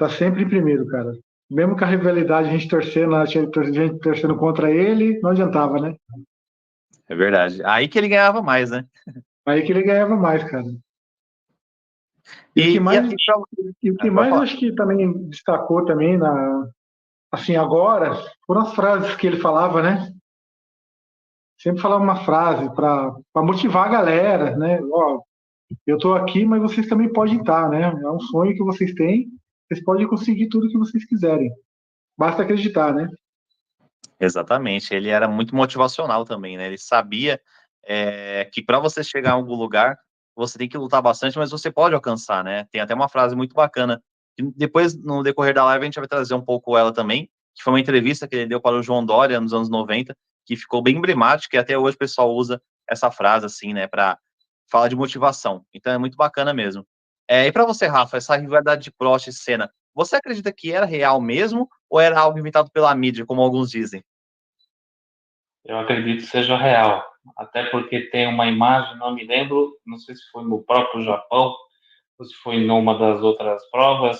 sempre em primeiro, cara. Mesmo com a rivalidade, a gente torcendo, a gente torcendo contra ele, não adiantava, né? É verdade. Aí que ele ganhava mais, né? Aí que ele ganhava mais, cara. E o que E, e, mais, e pra... e o que Pode mais eu falar. acho que também destacou também assim, agora, foram as frases que ele falava, né? Sempre falava uma frase para motivar a galera, né? Ó, eu tô aqui, mas vocês também podem estar, né? É um sonho que vocês têm, vocês podem conseguir tudo que vocês quiserem. Basta acreditar, né? Exatamente. Ele era muito motivacional também, né? Ele sabia que para você chegar a algum lugar, você tem que lutar bastante, mas você pode alcançar, né? Tem até uma frase muito bacana, que depois, no decorrer da live, a gente vai trazer um pouco ela também, que foi uma entrevista que ele deu para o João Dória nos anos 90, que ficou bem emblemática, e até hoje o pessoal usa essa frase, assim, né, para falar de motivação. Então é muito bacana mesmo. E para você, Rafa, essa rivalidade de Prost e Senna, você acredita que era real mesmo, ou era algo inventado pela mídia, como alguns dizem? Eu acredito que seja real, até porque tem uma imagem, não me lembro, não sei se foi no próprio Japão ou se foi numa das outras provas.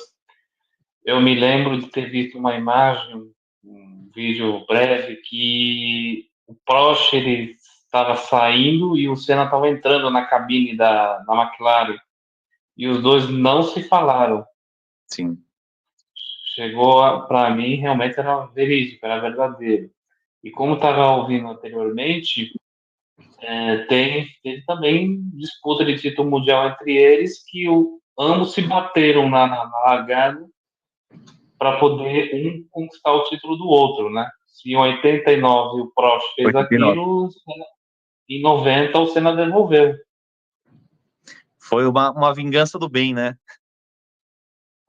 Eu me lembro de ter visto uma imagem, um vídeo breve, que o Prost ele estava saindo e o Senna estava entrando na cabine da McLaren e os dois não se falaram. Sim. Chegou para mim, realmente era verídico, era verdadeiro. E como estava ouvindo anteriormente, teve também disputa de título mundial entre eles, que ambos se bateram na largada para poder um conquistar o título do outro, né? Se em 89 o Prost fez 89. aquilo, em 90 o Senna devolveu. Foi uma vingança do bem, né?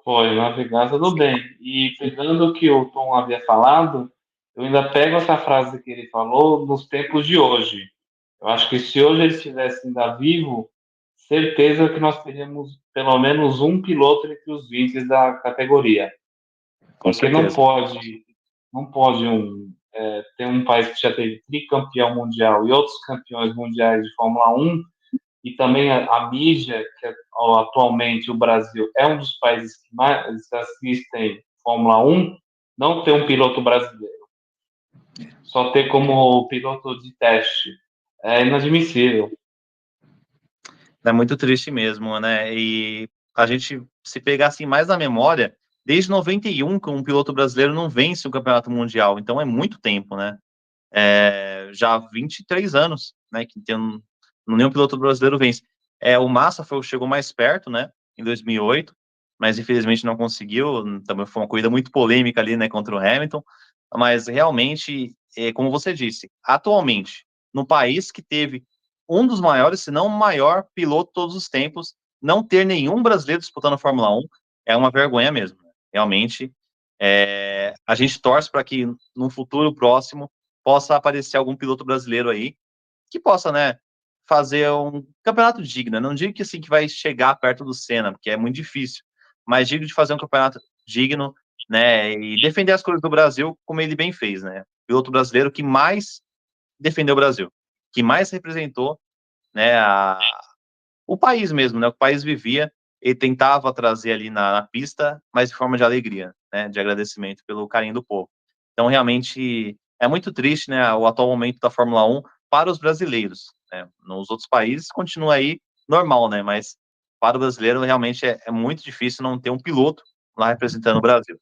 Foi uma vingança do bem. E pegando o que o Tom havia falado, eu ainda pego essa frase que ele falou nos tempos de hoje. Eu acho que se hoje ele estivesse ainda vivo, certeza que nós teríamos pelo menos um piloto entre os 20 da categoria. Com Porque não certeza. pode, não pode ter um país que já teve tricampeão mundial e outros campeões mundiais de Fórmula 1, e também a mídia, atualmente o Brasil é um dos países que mais assistem Fórmula 1, não ter um piloto brasileiro. só ter como piloto de teste. É inadmissível. É muito triste mesmo, né? E a gente se pegar assim mais na memória, desde 91 que um piloto brasileiro não vence o campeonato mundial, então é muito tempo, né? Já há 23 anos, né? Que nenhum piloto brasileiro vence. O Massa chegou mais perto, né? Em 2008, mas infelizmente não conseguiu. Também foi uma corrida muito polêmica ali, né? Contra o Hamilton. Mas realmente, como você disse, atualmente, no país que teve um dos maiores, se não o maior piloto de todos os tempos, não ter nenhum brasileiro disputando a Fórmula 1 é uma vergonha mesmo. Realmente, a gente torce para que no futuro próximo possa aparecer algum piloto brasileiro aí que possa, né, fazer um campeonato digno. Não digo que assim que vai chegar perto do Senna, porque é muito difícil, mas digo de fazer um campeonato digno, né, e defender as cores do Brasil como ele bem fez, né? Piloto brasileiro que mais defendeu o Brasil, que mais representou, né, o país mesmo, né? O país vivia, ele tentava trazer ali na pista, mas de forma de alegria, né? De agradecimento pelo carinho do povo. Então, realmente, é muito triste, né? O atual momento da Fórmula 1 para os brasileiros, né? Nos outros países continua aí normal, né? Mas para o brasileiro, realmente, é muito difícil não ter um piloto lá representando o Brasil.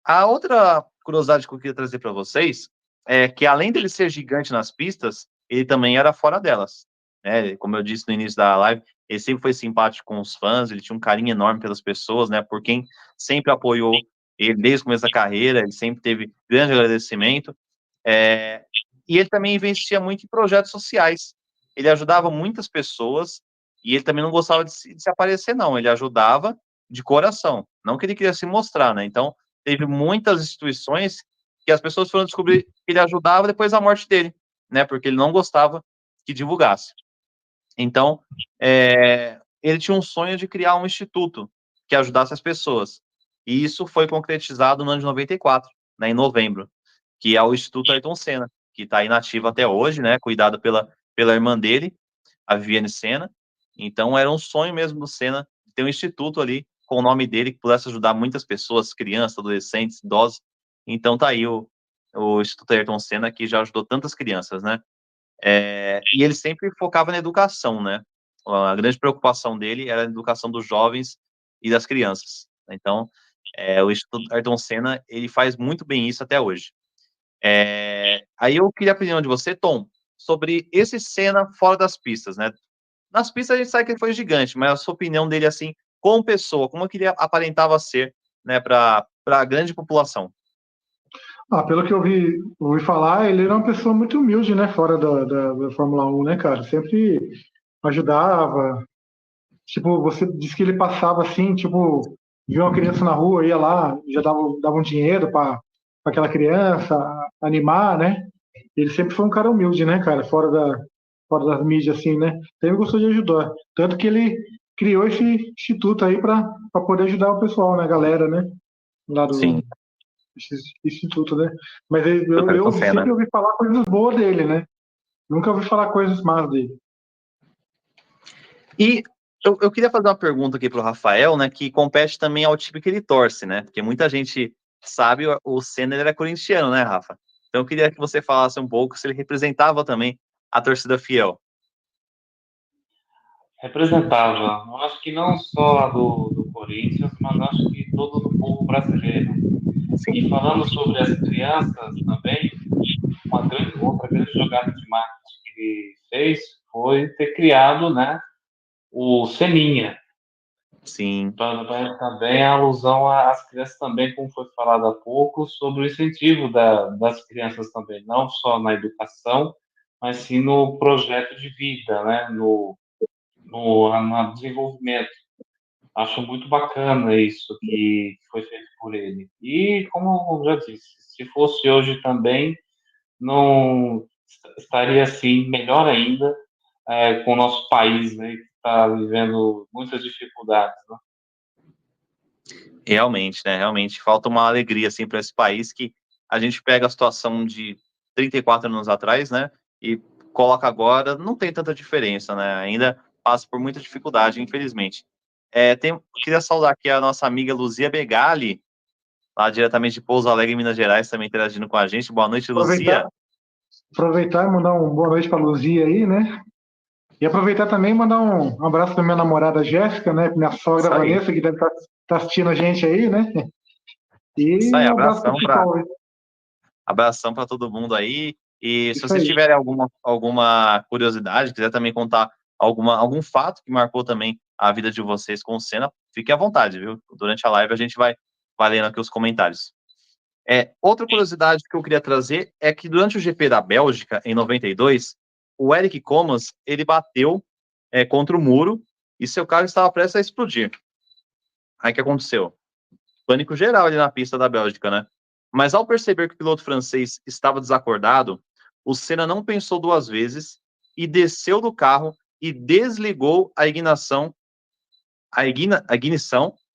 A outra curiosidade que eu queria trazer para vocês é que, além dele ser gigante nas pistas, ele também era fora delas, né? Como eu disse no início da live, ele sempre foi simpático com os fãs, ele tinha um carinho enorme pelas pessoas, né? Por quem sempre apoiou ele desde o começo da carreira, ele sempre teve grande agradecimento. É, e ele também investia muito em projetos sociais. Ele ajudava muitas pessoas e ele também não gostava de se aparecer, não. Ele ajudava de coração, não que ele queria se mostrar, né? Então, teve muitas instituições que as pessoas foram descobrir que ele ajudava depois da morte dele, né? Porque ele não gostava que divulgasse. Então, ele tinha um sonho de criar um instituto que ajudasse as pessoas. E isso foi concretizado no ano de 94, né, em novembro, que é o Instituto Ayrton Senna, que está inativo até hoje, né, cuidado pela irmã dele, a Viviane Senna. Então, era um sonho mesmo do Senna ter um instituto ali com o nome dele que pudesse ajudar muitas pessoas, crianças, adolescentes, idosos. Então, tá aí o Instituto Ayrton Senna, que já ajudou tantas crianças, né? E ele sempre focava na educação, né? A grande preocupação dele era a educação dos jovens e das crianças. Então, o Instituto Ayrton Senna, ele faz muito bem isso até hoje. Aí eu queria a opinião de você, Tom, sobre esse Senna fora das pistas, né? Nas pistas a gente sabe que ele foi gigante, mas a sua opinião dele, assim, como pessoa, como que ele aparentava ser, né, para a grande população? Pelo que eu ouvi falar, ele era uma pessoa muito humilde, né? Fora da Fórmula 1, né, cara? Sempre ajudava. Tipo, você disse que ele passava assim, tipo, via uma criança na rua, ia lá, já dava um dinheiro para aquela criança animar, né? Ele sempre foi um cara humilde, né, cara? Fora das mídias, assim, né? Sempre gostou de ajudar. Tanto que ele criou esse instituto aí para poder ajudar o pessoal, né? A galera, né? Lá do Sim, esse instituto, né? Mas do Ayrton eu Senna. sempre ouvi falar coisas boas dele, né? Nunca ouvi falar coisas más dele. E eu queria fazer uma pergunta aqui para o Rafael, né, que compete também ao time que ele torce, né? Porque muita gente sabe o Senna ele era corintiano, né, Rafa? Então eu queria que você falasse um pouco se ele representava também a torcida fiel. Representava, eu acho que não só a do Corinthians, mas acho que todo o povo brasileiro. E Sim, falando sobre as crianças também, outra grande jogada de marketing que ele fez foi ter criado, né, o Seninha. sim, Também a alusão às crianças também, como foi falado há pouco, sobre o incentivo das crianças também, não só na educação, mas sim no projeto de vida, né, no desenvolvimento. Acho muito bacana isso que foi feito por ele. E, como eu já disse, se fosse hoje também, não estaria assim melhor ainda com o nosso país, né, que está vivendo muitas dificuldades, né? realmente, né? Realmente falta uma alegria assim para esse país que a gente pega a situação de 34 anos atrás, né? E coloca agora, não tem tanta diferença, né? Ainda passa por muita dificuldade, infelizmente. Queria saudar aqui a nossa amiga Luzia Begali. lá diretamente de Pouso Alegre, Minas Gerais, também interagindo com a gente. Boa noite, Aproveitar, Luzia. aproveitar e mandar uma boa noite para Luzia aí, né? E aproveitar também e mandar um abraço para minha namorada Jéssica, né? Minha sogra Isso aí. Vanessa, que deve estar assistindo a gente aí, né? Isso E aí, um abraço para o Chicó. abração para todo mundo aí. E se Isso vocês aí. tiverem alguma curiosidade, quiser também contar algum fato que marcou também a vida de vocês com o Senna, fique à vontade, viu? Durante a live a gente vai lendo aqui os comentários. Outra curiosidade que eu queria trazer é que durante o GP da Bélgica, em 92, o Eric Comas, ele bateu contra o muro e seu carro estava prestes a explodir. Aí o que aconteceu? Pânico geral ali na pista da Bélgica, né? Mas ao perceber que o piloto francês estava desacordado, o Senna não pensou duas vezes e desceu do carro e desligou a ignição,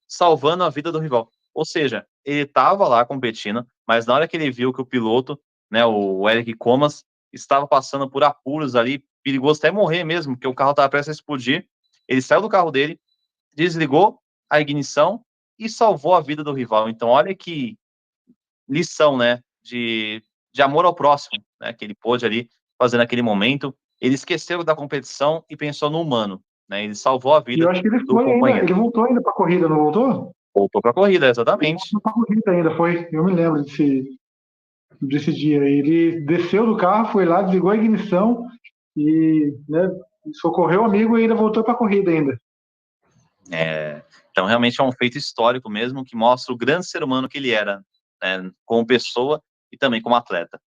salvando a vida do rival. Ou seja, ele estava lá competindo, mas na hora que ele viu que o piloto, né, o Eric Comas, estava passando por apuros ali, perigoso até morrer mesmo, porque o carro estava prestes a explodir, ele saiu do carro dele, desligou a ignição e salvou a vida do rival. Então, olha que lição, né, de amor ao próximo, né, que ele pôde ali fazer naquele momento. Ele esqueceu da competição e pensou no humano, né, ele salvou a E eu vida acho que ele do foi ainda, companheiro. ele voltou ainda para a corrida, não voltou? Voltou para a corrida, Ele exatamente. voltou para a corrida ainda, foi. Eu me lembro desse dia. Ele desceu do carro, foi lá, desligou a ignição e, né, socorreu o amigo e ainda voltou para a corrida ainda. Então, realmente é um feito histórico mesmo, que mostra o grande ser humano que ele era, né, como pessoa e também como atleta.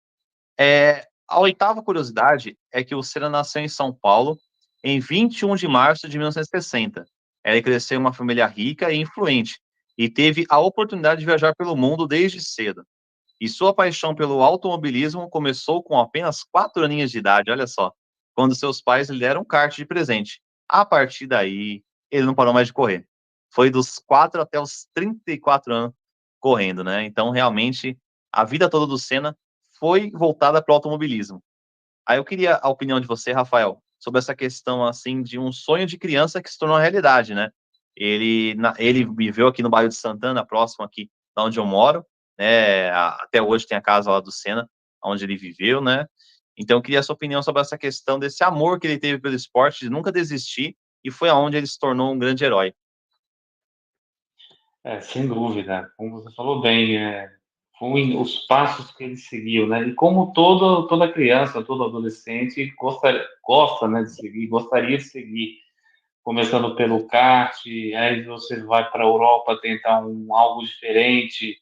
A oitava curiosidade é que o Senna nasceu em São Paulo em 21 de março de 1960. Ele cresceu em uma família rica e influente e teve a oportunidade de viajar pelo mundo desde cedo. E sua paixão pelo automobilismo começou com apenas 4 aninhos de idade, olha só, quando seus pais lhe deram um kart de presente. A partir daí, ele não parou mais de correr. Foi dos 4 até os 34 anos correndo, né? Então, realmente, a vida toda do Senna foi voltada para o automobilismo. Aí eu queria a opinião de você, Rafael, sobre essa questão, assim, de um sonho de criança que se tornou realidade, né? Ele viveu aqui no bairro de Santana, próximo aqui da onde eu moro, né? Até hoje tem a casa lá do Senna, onde ele viveu, né? Então eu queria a sua opinião sobre essa questão desse amor que ele teve pelo esporte, de nunca desistir, e foi aonde ele se tornou um grande herói. Sem dúvida, como você falou bem, foi os passos que ele seguiu, né? E como toda criança, todo adolescente gosta, né, de seguir, gostaria de seguir, começando pelo kart, aí você vai para a Europa tentar algo diferente,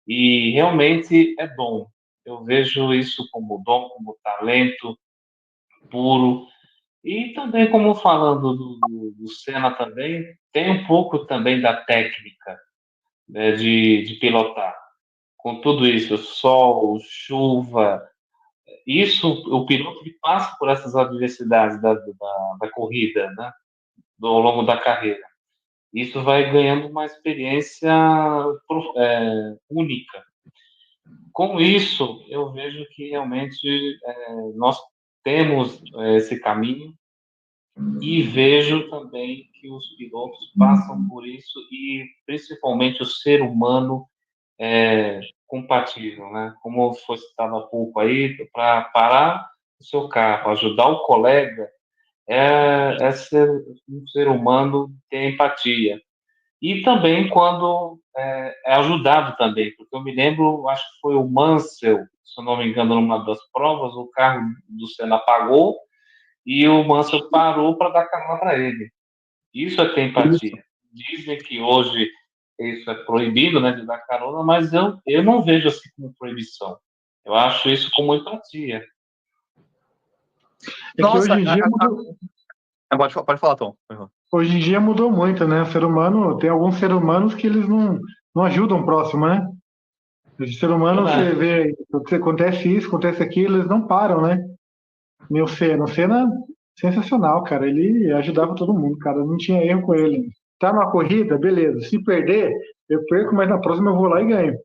e realmente é dom. Eu vejo isso como dom, como talento puro, e também como falando do Senna também, tem um pouco também da técnica, né, de pilotar. Com tudo isso, sol, chuva, isso, o piloto ele passa por essas adversidades da corrida, né, ao longo da carreira. Isso vai ganhando uma experiência única. Com isso, eu vejo que realmente nós temos esse caminho e vejo também que os pilotos passam por isso e principalmente o ser humano compatível, né? Como foi citado há pouco aí, para parar o seu carro, ajudar o colega, é ser um ser humano ter empatia. E também quando é ajudado também, porque eu me lembro, acho que foi o Mansell, se eu não me engano, numa das provas, o carro do Senna apagou e o Mansell parou para dar carona para ele. Isso é ter empatia. Dizem que hoje isso é proibido, né, de dar carona, mas eu não vejo assim como proibição. Eu acho isso como empatia. É que Nossa, pode falar, Tom. hoje em dia mudou muito, né? O ser humano, tem alguns seres humanos que eles não ajudam o próximo, né? O ser humano, você Verdade. vê, acontece isso, acontece aquilo, eles não param, né? Meu Senna, o Senna, sensacional, cara. Ele ajudava todo mundo, cara. Não tinha erro com ele. Tá numa corrida, beleza. Se perder, eu perco, mas na próxima eu vou lá e ganho.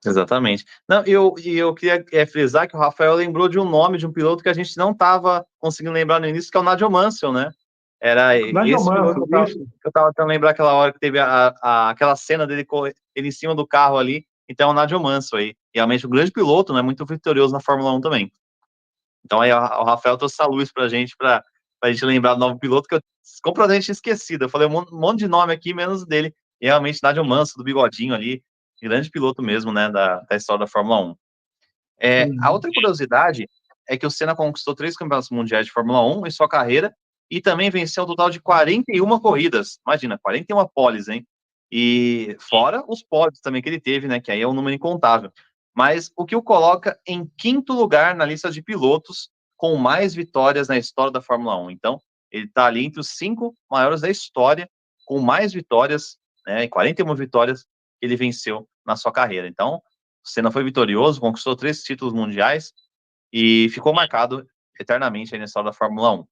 Exatamente. Não, eu queria frisar que o Rafael lembrou de um nome de um piloto que a gente não estava conseguindo lembrar no início, que é o Nigel Mansell, né? Era Nigel esse piloto Mansell, que isso. eu tava tentando lembrar aquela hora que teve aquela cena dele ele em cima do carro ali. Então, é o Nigel Mansell aí. Realmente um grande piloto, né? Muito vitorioso na Fórmula 1 também. Então, aí o Rafael trouxe essa luz pra gente gente lembrar do novo piloto, que eu completamente esquecido. Eu falei um monte de nome aqui, menos dele. E realmente, Nigel Mansell, do bigodinho ali. Grande piloto mesmo, né? Da história da Fórmula 1. A outra curiosidade é que o Senna conquistou 3 campeonatos mundiais de Fórmula 1 em sua carreira e também venceu um total de 41 corridas. Imagina, 41 poles, hein? E fora os pódios também que ele teve, né? Que aí é um número incontável. Mas o que o coloca em quinto lugar na lista de pilotos com mais vitórias na história da Fórmula 1. Então, ele está ali entre os 5 maiores da história, com mais vitórias, né? 41 vitórias que ele venceu na sua carreira. Então, o Senna foi vitorioso, conquistou 3 títulos mundiais e ficou marcado eternamente aí na história da Fórmula 1.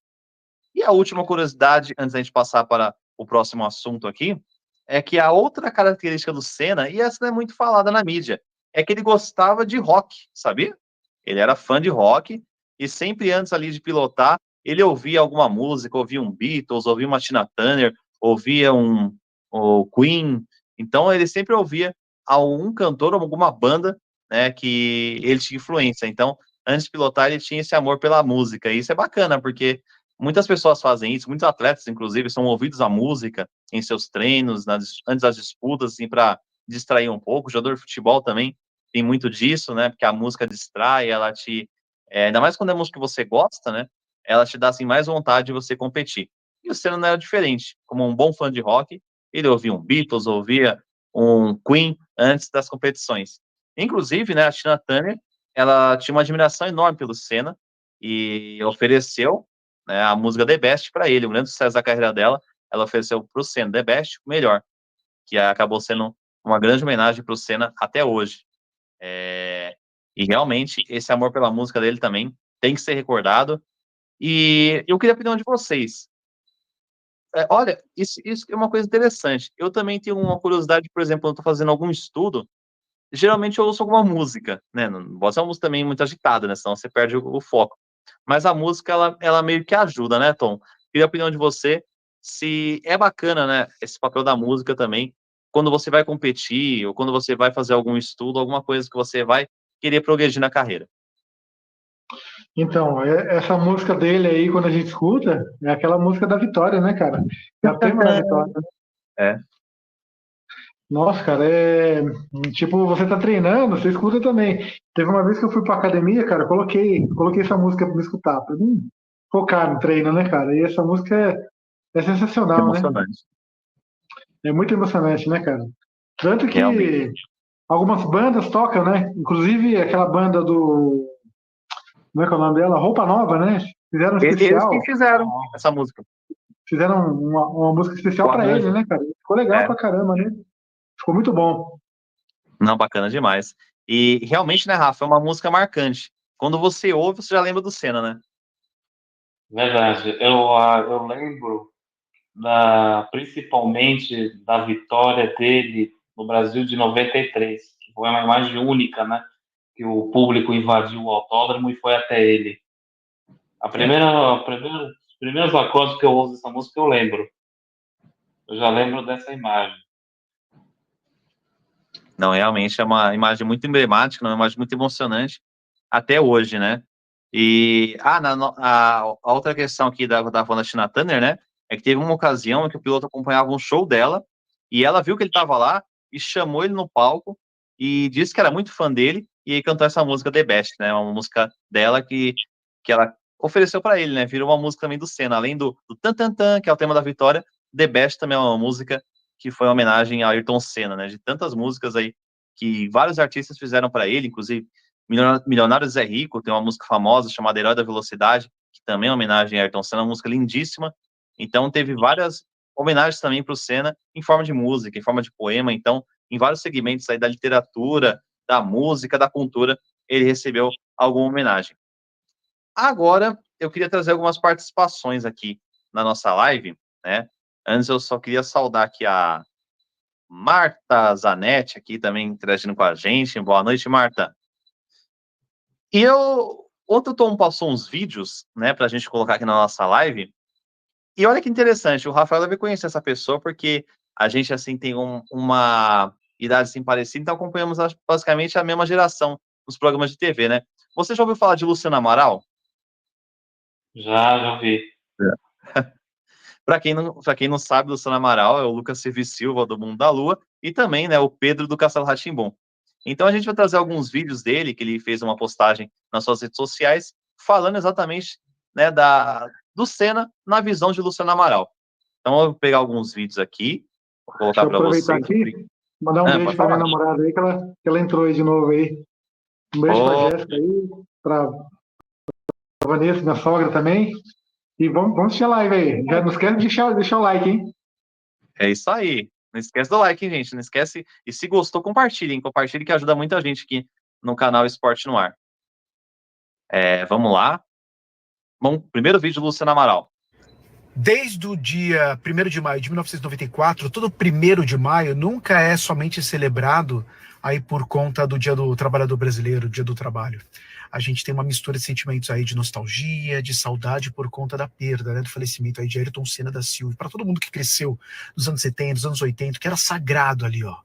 E a última curiosidade, antes da gente passar para o próximo assunto aqui, é que a outra característica do Senna, e essa não é muito falada na mídia, é que ele gostava de rock, sabia? Ele era fã de rock e sempre antes ali de pilotar, ele ouvia alguma música, ouvia um Beatles, ouvia uma Tina Turner, ouvia o Queen. Então ele sempre ouvia algum cantor ou alguma banda, né, que ele tinha influência. Então, antes de pilotar, ele tinha esse amor pela música. E isso é bacana, porque muitas pessoas fazem isso, muitos atletas, inclusive, são ouvidos à música em seus treinos, antes das disputas, assim, para distrair um pouco. O jogador de futebol também tem muito disso, né? Porque a música distrai, ela te. Ainda mais quando é música que você gosta, né? Ela te dá assim, mais vontade de você competir. E o Senna não era diferente. Como um bom fã de rock, ele ouvia um Beatles, ouvia um Queen antes das competições. Inclusive, né, a Tina Turner, ela tinha uma admiração enorme pelo Senna e ofereceu, né, a música The Best para ele, um grande sucesso da carreira dela. Ela ofereceu para o Senna The Best, o melhor, que acabou sendo uma grande homenagem para o Senna até hoje. E realmente, esse amor pela música dele também tem que ser recordado. E eu queria a opinião de vocês. Olha, isso é uma coisa interessante. Eu também tenho uma curiosidade, por exemplo, quando eu estou fazendo algum estudo, geralmente eu ouço alguma música, né? Não pode ser uma música também muito agitada, né? Senão você perde o foco. Mas a música, ela meio que ajuda, né, Tom? Queria a opinião de você, se é bacana, né, esse papel da música também, quando você vai competir, ou quando você vai fazer algum estudo, alguma coisa que você vai querer progredir na carreira. Então, essa música dele aí, quando a gente escuta, é aquela música da vitória, né, cara? É o tema da vitória. É. Nossa, cara, tipo, você tá treinando, você escuta também. Teve uma vez que eu fui pra academia, cara, coloquei essa música pra me escutar, pra mim focar no treino, né, cara? E essa música é sensacional, né? Emocionante. É muito emocionante, né, cara? Tanto Realmente. que algumas bandas tocam, né? Inclusive aquela banda do. Como é que é o nome dela? Roupa Nova, né? Fizeram um Eles que especial, fizeram essa música. fizeram uma música especial O pra ele, arranjo. né, cara? Ficou legal É. pra caramba, né? Ficou muito bom. Não, bacana demais. E realmente, né, Rafa, é uma música marcante. Quando você ouve, você já lembra do Senna, né? Verdade. Eu lembro principalmente da vitória dele no Brasil de 93, que foi uma imagem única, né? Que o público invadiu o autódromo e foi até ele. Os primeiros acordes que eu ouço dessa música eu lembro. Eu já lembro dessa imagem. Não, realmente é uma imagem muito emblemática, uma imagem muito emocionante até hoje, né? E a outra questão aqui da falando da Tina Turner, né? É que teve uma ocasião em que o piloto acompanhava um show dela e ela viu que ele estava lá e chamou ele no palco e disse que era muito fã dele e aí cantou essa música The Best, né? Uma música dela que ela ofereceu para ele, né? Virou uma música também do Senna, além do tan tan tan, que é o tema da vitória. The Best também é uma música que foi uma homenagem a Ayrton Senna, né? De tantas músicas aí que vários artistas fizeram para ele, inclusive Milionário Zé Rico tem uma música famosa chamada Herói da Velocidade, que também é uma homenagem a Ayrton Senna, uma música lindíssima. Então teve várias homenagens também para o Senna em forma de música, em forma de poema. Então, em vários segmentos aí da literatura, da música, da cultura, ele recebeu alguma homenagem. Agora, eu queria trazer algumas participações aqui na nossa live, né? Antes eu só queria saudar aqui a Marta Zanetti aqui também interagindo com a gente. Boa noite, Marta. E ontem o Tom passou uns vídeos, né, pra gente colocar aqui na nossa live, E olha que interessante, o Rafael deve conhecer essa pessoa, porque a gente, assim, tem uma idade, assim, parecida, então acompanhamos basicamente a mesma geração nos programas de TV, né? Você já ouviu falar de Luciano Amaral? Já vi. Para quem não sabe, Luciano Amaral é o Lucas Silva e Silva do Mundo da Lua e também, né, o Pedro do Castelo Rá-Tim-Bum. Então a gente vai trazer alguns vídeos dele, que ele fez uma postagem nas suas redes sociais, falando exatamente, né, do Senna na visão de Luciano Amaral. Então eu vou pegar alguns vídeos aqui, vou Deixa colocar eu para aproveitar vocês. aqui, mandar um beijo Pode para minha falar. namorada aí, que ela entrou aí de novo aí. Um beijo para Oh, Jéssica aí, para Vanessa, minha sogra também. E vamos assistir a live aí. Já não esquece de deixar o like, hein? é isso aí. Não esquece do like, hein, gente? Não esquece. E se gostou, compartilhem. Compartilhe que ajuda muita gente aqui no canal Esporte no Ar. Vamos lá. Bom, primeiro vídeo do Luciano Amaral. Desde o dia 1º de maio de 1994, todo 1º de maio nunca é somente celebrado aí por conta do Dia do Trabalhador Brasileiro, Dia do Trabalho. A gente tem uma mistura de sentimentos aí de nostalgia, de saudade por conta da perda, né, do falecimento aí de Ayrton Senna da Silva. Para todo mundo que cresceu nos anos 70, nos anos 80, que era sagrado ali, ó.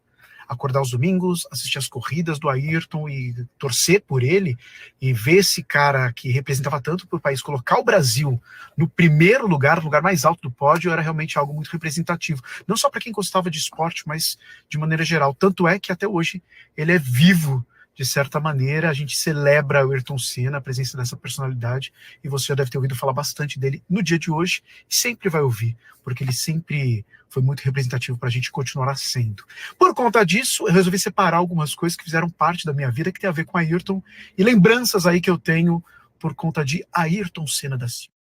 Acordar os domingos, assistir as corridas do Ayrton e torcer por ele, e ver esse cara que representava tanto para o país, colocar o Brasil no primeiro lugar, no lugar mais alto do pódio, era realmente algo muito representativo. Não só para quem gostava de esporte, mas de maneira geral. Tanto é que até hoje ele é vivo, de certa maneira. A gente celebra o Ayrton Senna, a presença dessa personalidade, e você já deve ter ouvido falar bastante dele no dia de hoje, e sempre vai ouvir, porque ele sempre foi muito representativo para a gente continuar sendo. Por conta disso, eu resolvi separar algumas coisas que fizeram parte da minha vida, que tem a ver com Ayrton, e lembranças aí que eu tenho por conta de Ayrton Senna da Silva.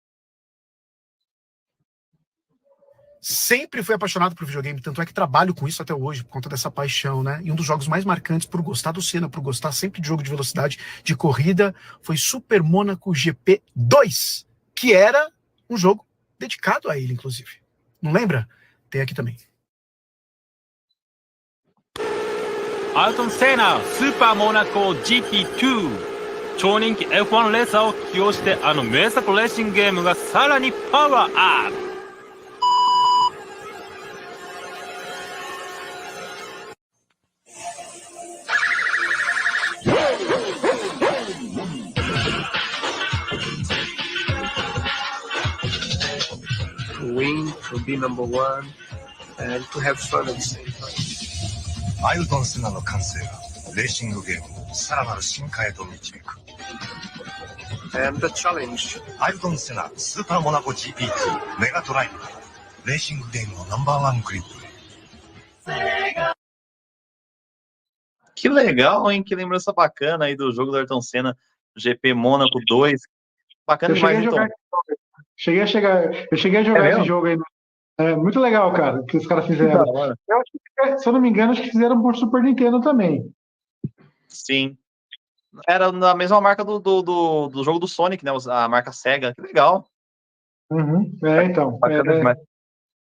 Sempre fui apaixonado por videogame, tanto é que trabalho com isso até hoje, por conta dessa paixão, né? E um dos jogos mais marcantes, por gostar do Senna, por gostar sempre de jogo de velocidade, de corrida, foi Super Monaco GP 2, que era um jogo dedicado a ele, inclusive. Não lembra? Tem aqui também. Ayrton Senna Super Monaco GP2 超人気 F1 レーサーを起用して名作レーシングゲームがさらにパワーアップ。To win, to be number one, and to have fun at the same time. アイルトン・セナの感性がレーシングゲームをさらなる進化へと導く。And the challenge. アイルトン・セナスーパーモナコ GP2 メガドライブレーシングゲームのNo.1 グリッド。 Que legal, hein? Que lembrança bacana aí do jogo do Ayrton Senna, GP Mônaco 2. Bacana demais, então. Eu cheguei a jogar esse jogo aí. É muito legal, cara, o que os caras fizeram. Eu acho que, se eu não me engano, acho que fizeram por Super Nintendo também. Sim. Era na mesma marca do jogo do Sonic, né? A marca Sega. Que legal. Uhum. Então. Bacana demais.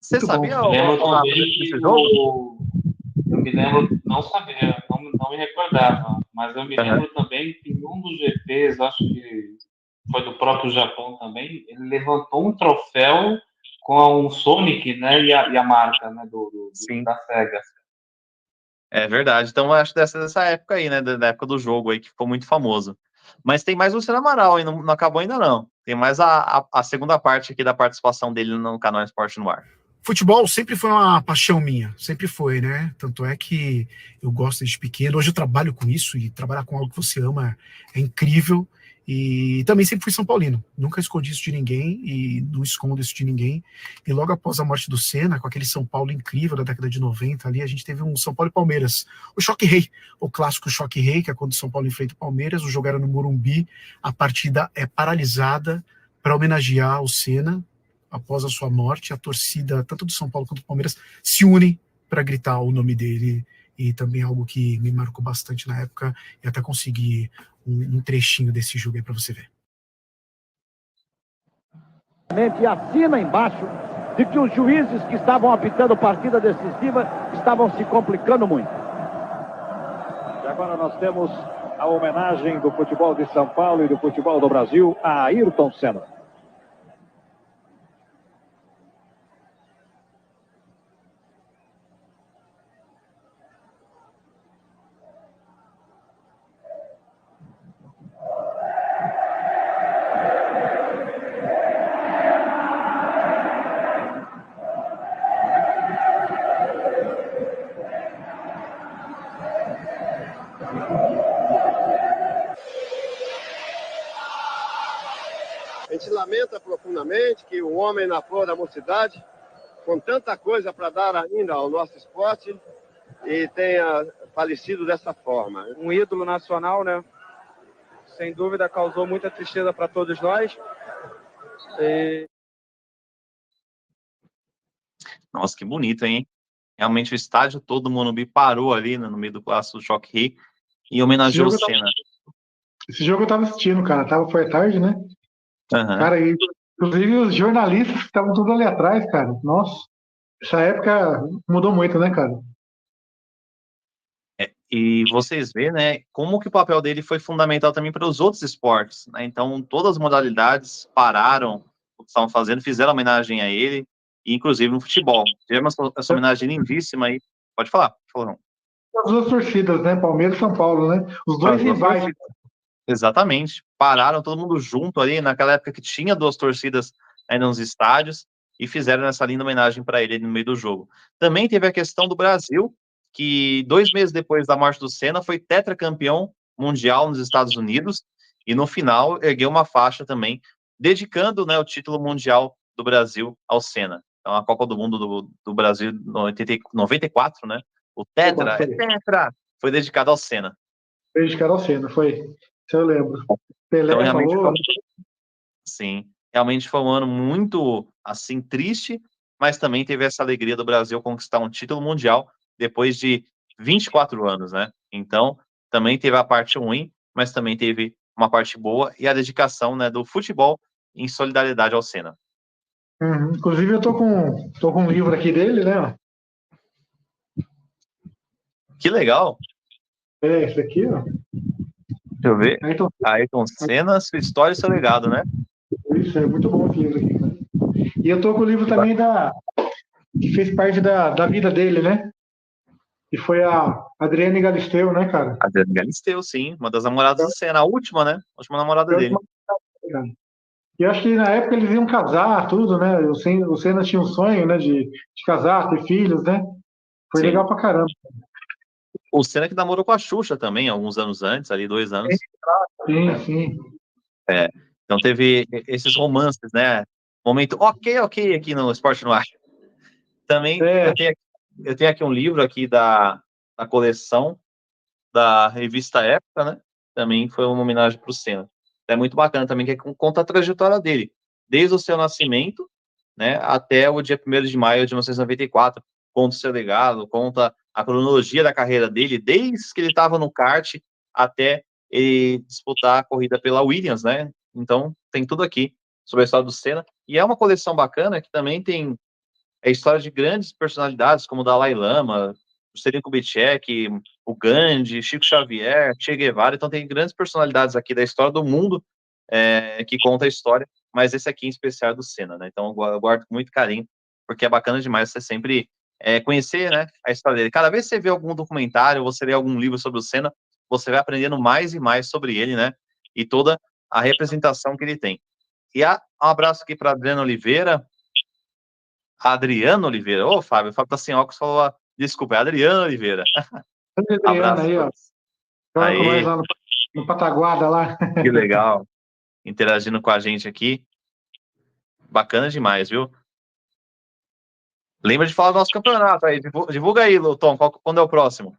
Você muito sabia bom. Eu lembro também desse que jogo? eu me lembro, não sabia, não me recordava, mas eu me lembro também que em um dos GPs, acho que foi do próprio Japão também, ele levantou um troféu com um Sonic, né, e a marca, né, da Sega. É verdade. Então, eu acho dessa época aí, né? Da época do jogo aí, que ficou muito famoso. Mas tem mais o Luciano Amaral, e não acabou ainda, não. Tem mais a segunda parte aqui da participação dele no canal Esporte no Ar. Futebol sempre foi uma paixão minha, sempre foi, né? Tanto é que eu gosto desde pequeno. Hoje eu trabalho com isso, e trabalhar com algo que você ama é incrível. E também sempre fui São Paulino, nunca escondi isso de ninguém e não escondo isso de ninguém. E logo após a morte do Senna, com aquele São Paulo incrível da década de 90 ali, a gente teve um São Paulo e Palmeiras, o Choque Rei, o clássico Choque Rei, que é quando o São Paulo enfrenta o Palmeiras. O jogo era no Morumbi, a partida é paralisada para homenagear o Senna após a sua morte. A torcida, tanto do São Paulo quanto do Palmeiras, se unem para gritar o nome dele, e também algo que me marcou bastante na época, e até consegui um trechinho desse jogo aí para você ver. Assina embaixo de que os juízes que estavam apitando partida decisiva estavam se complicando muito. E agora nós temos a homenagem do futebol de São Paulo e do futebol do Brasil a Ayrton Senna. lamenta profundamente que o homem na flor da mocidade, com tanta coisa para dar ainda ao nosso esporte, e tenha falecido dessa forma. Um ídolo nacional, né? Sem dúvida causou muita tristeza para todos nós. Nossa, que bonito, hein? Realmente o estádio todo, o Morumbi parou ali, né, no meio do clássico do Choque Rei e homenageou o Senna. Esse jogo eu tava assistindo, cara. Foi tarde, né? Uhum. Cara, inclusive os jornalistas que estavam tudo ali atrás, cara. Nossa, essa época mudou muito, né, cara? E vocês vê, né, como que o papel dele foi fundamental também para os outros esportes, né? Então, todas as modalidades pararam o que estavam fazendo, fizeram homenagem a ele, e inclusive no futebol. Tivemos essa homenagem lindíssima aí. Pode falar, não. As duas torcidas, né? Palmeiras e São Paulo, né? Os dois rivais. Exatamente. Pararam todo mundo junto ali, naquela época que tinha duas torcidas ainda nos estádios, e fizeram essa linda homenagem para ele no meio do jogo. Também teve a questão do Brasil, que 2 meses depois da morte do Senna, foi tetracampeão mundial nos Estados Unidos, e no final ergueu uma faixa também, dedicando, né, o título mundial do Brasil ao Senna. Então, a Copa do Mundo do Brasil 94, né? O tetra foi dedicado ao Senna. Foi dedicado ao Senna, foi. Isso eu lembro. Pelé então, realmente falou. Sim, realmente foi um ano muito, assim, triste, mas também teve essa alegria do Brasil conquistar um título mundial depois de 24 anos, né? Então, também teve a parte ruim, mas também teve uma parte boa e a dedicação, né, do futebol em solidariedade ao Senna. Inclusive, eu tô com um livro aqui dele, né? Que legal! Esse aqui, ó. Deixa eu ver. Ayrton Senna, sua história e seu legado, né? Isso, é muito bom esse livro aqui, cara. E eu tô com o livro também que fez parte da vida dele, né? Que foi a Adriane Galisteu, né, cara? Adriane Galisteu, sim. Uma das namoradas do Senna. A última, né? A última namorada dele. E acho que na época eles iam casar, tudo, né? O Senna tinha um sonho, né, de casar, ter filhos, né? Foi Sim. legal pra caramba. O Senna que namorou com a Xuxa também, alguns anos antes, ali 2 anos. Sim. Então teve esses romances, né? Momento ok aqui no Esporte no Ar. Também eu tenho aqui um livro aqui da coleção da revista Época, né? Também foi uma homenagem para o Senna. É muito bacana também, que conta a trajetória dele, desde o seu nascimento, né, até o dia 1º de maio de 1994, conta o seu legado, conta a cronologia da carreira dele, desde que ele estava no kart até ele disputar a corrida pela Williams, né? Então, tem tudo aqui sobre a história do Senna, e é uma coleção bacana que também tem a história de grandes personalidades, como o Dalai Lama, o Juscelino Kubitschek, o Gandhi, Chico Xavier, Che Guevara. Então tem grandes personalidades aqui da história do mundo que conta a história, mas esse aqui em especial é do Senna, né? Então eu guardo com muito carinho, porque é bacana demais você sempre conhecer, né, a história dele. Cada vez que você vê algum documentário, você lê algum livro sobre o Senna, você vai aprendendo mais e mais sobre ele, né? E toda a representação que ele tem. E um abraço aqui para Adriano Oliveira. Ô, Fábio, o Fábio tá sem óculos, falou, desculpa, é Adriano Oliveira. Adriano aí, ó. Joga com nós lá no Pataguada, lá. Que legal. Interagindo com a gente aqui. Bacana demais, viu? Lembra de falar do nosso campeonato aí. Divulga aí, Tom, quando é o próximo?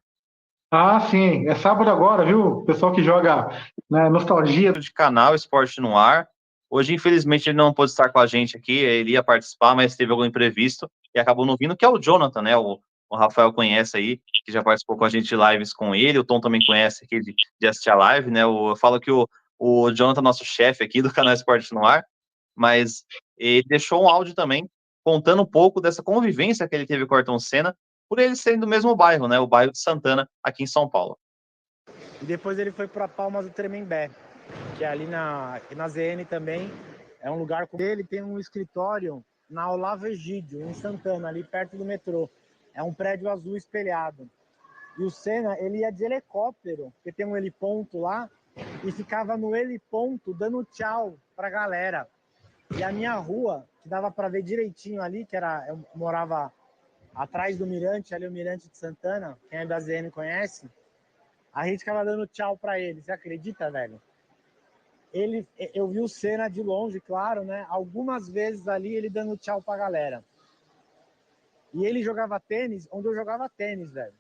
Ah, sim. É sábado agora, viu? O pessoal que joga, né, nostalgia. De canal Esporte no Ar. Hoje, infelizmente, ele não pôde estar com a gente aqui. Ele ia participar, mas teve algum imprevisto e acabou não vindo, que é o Jonathan, né? O Rafael conhece aí, que já participou com a gente de lives com ele. O Tom também conhece aqui de assistir a live, né? Eu falo que o Jonathan é nosso chefe aqui do canal Esporte no Ar, mas ele deixou um áudio também contando um pouco dessa convivência que ele teve com o Ayrton Senna, por ele serem do mesmo bairro, né? O bairro de Santana, aqui em São Paulo. E depois ele foi para Palmas do Tremembé, que é ali na ZN também. É um lugar com ele, tem um escritório na Olavo Egídio, em Santana, ali perto do metrô. É um prédio azul espelhado. E o Senna, ele ia de helicóptero, porque tem um heliponto lá, e ficava no heliponto dando tchau pra galera. E a minha rua, que dava para ver direitinho ali, eu morava atrás do Mirante, ali o Mirante de Santana, quem é da ZN conhece, a gente ficava dando tchau para ele. Você acredita, velho? eu vi o Senna de longe, claro, né? Algumas vezes ali ele dando tchau pra galera. E ele jogava tênis onde eu jogava tênis, velho.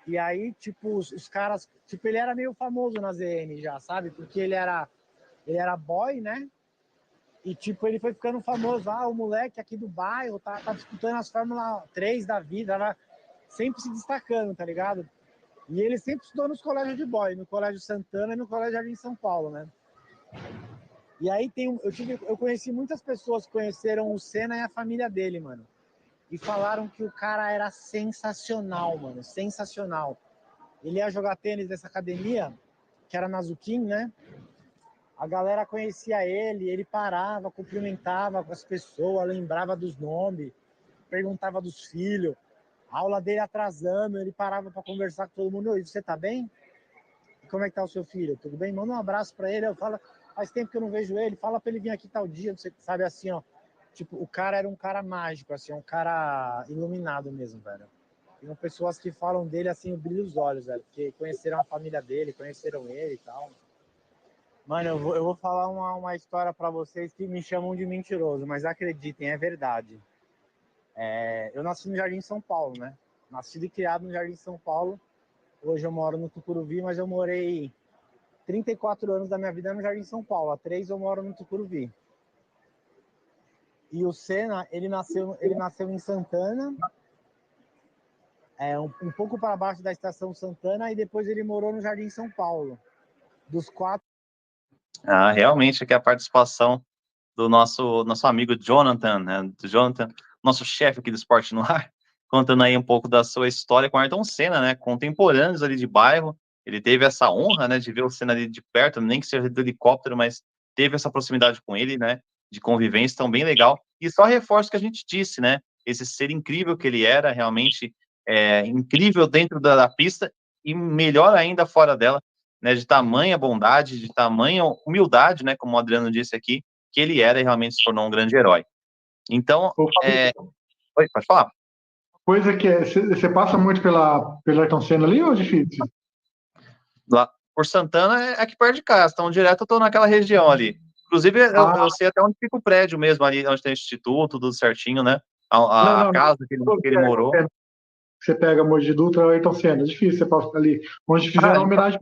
E aí, tipo, os caras... Tipo, ele era meio famoso na ZN já, sabe? Porque ele era boy, né? E, tipo, ele foi ficando famoso. O moleque aqui do bairro tá disputando as Fórmula 3 da vida, né? Sempre se destacando, tá ligado? E ele sempre estudou nos colégios de boy, no Colégio Santana e no Colégio Jardim São Paulo, né? E aí eu conheci muitas pessoas que conheceram o Senna e a família dele, mano. E falaram que o cara era sensacional, mano. Sensacional. Ele ia jogar tênis nessa academia, que era na Zuquim, né? A galera conhecia ele parava, cumprimentava com as pessoas, lembrava dos nomes, perguntava dos filhos. A aula dele atrasando, ele parava para conversar com todo mundo. Oi, você tá bem? Como é que tá o seu filho? Tudo bem? Manda um abraço para ele. Eu falo, faz tempo que eu não vejo ele. Fala para ele vir aqui tal dia. Você sabe assim, ó. Tipo, o cara era um cara mágico, assim, um cara iluminado mesmo, velho. Tem pessoas que falam dele assim, o brilho dos olhos, velho, porque conheceram a família dele, conheceram ele e tal. Mano, eu vou falar uma história para vocês que me chamam de mentiroso, mas acreditem, é verdade. Eu nasci no Jardim São Paulo, né? Nascido e criado no Jardim São Paulo. Hoje eu moro no Tucuruvi, mas eu morei 34 anos da minha vida no Jardim São Paulo. Há 3 eu moro no Tucuruvi. E o Senna, ele nasceu em Santana, um pouco para baixo da Estação Santana, e depois ele morou no Jardim São Paulo. Dos 4... Realmente, aqui a participação do nosso amigo Jonathan, né? Do Jonathan, nosso chefe aqui do Esporte no Ar, contando aí um pouco da sua história com Ayrton Senna, né? Contemporâneos ali de bairro. Ele teve essa honra, né, de ver o Senna ali de perto, nem que seja do helicóptero, mas teve essa proximidade com ele, né? De convivência, tão bem legal. E só reforço o que a gente disse, né? Esse ser incrível que ele era, realmente incrível dentro da pista e melhor ainda fora dela, né? De tamanha bondade, de tamanha humildade, né? Como o Adriano disse aqui, que ele era e realmente se tornou um grande herói. Então, Oi, pode falar. Coisa que você passa muito pelo Ayrton Senna ali ou é difícil? Lá por Santana é aqui perto de casa, então direto eu tô naquela região ali. Inclusive, eu sei até onde fica o prédio mesmo, ali onde tem o instituto, tudo certinho, né? A casa que ele morou. Você pega Mogi Dutra ou Ayrton Senna, é difícil você passar ali, onde fizeram a homenagem.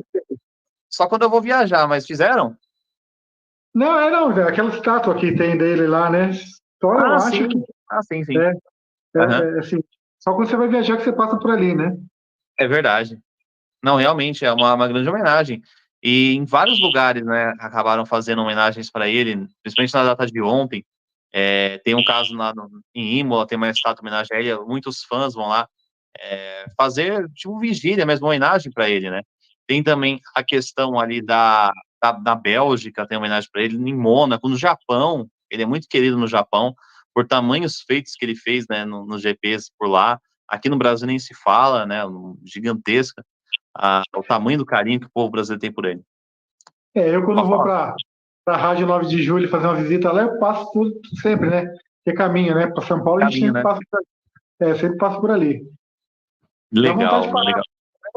Só quando eu vou viajar, mas fizeram? Não, aquela estátua que tem dele lá, né? Só eu acho sim. que... sim. Assim, só quando você vai viajar que você passa por ali, né? É verdade. Não, realmente, é uma grande homenagem. E em vários lugares, né, acabaram fazendo homenagens para ele, principalmente na data de ontem. Tem um caso em Imola, tem uma estátua homenagem a ele, muitos fãs vão lá fazer, tipo, vigília mesmo, homenagem para ele, né? Tem também a questão ali da Bélgica, tem homenagem para ele, em Mônaco, no Japão, ele é muito querido no Japão, por tamanhos feitos que ele fez, né, nos GPs por lá. Aqui no Brasil nem se fala, né, gigantesca, o tamanho do carinho que o povo brasileiro tem por ele. Eu quando vou para a Rádio 9 de Julho fazer uma visita lá, eu passo tudo sempre, né? Que é caminho, né? Para São Paulo, a gente sempre passa por ali. Sempre passa por ali. Legal, legal.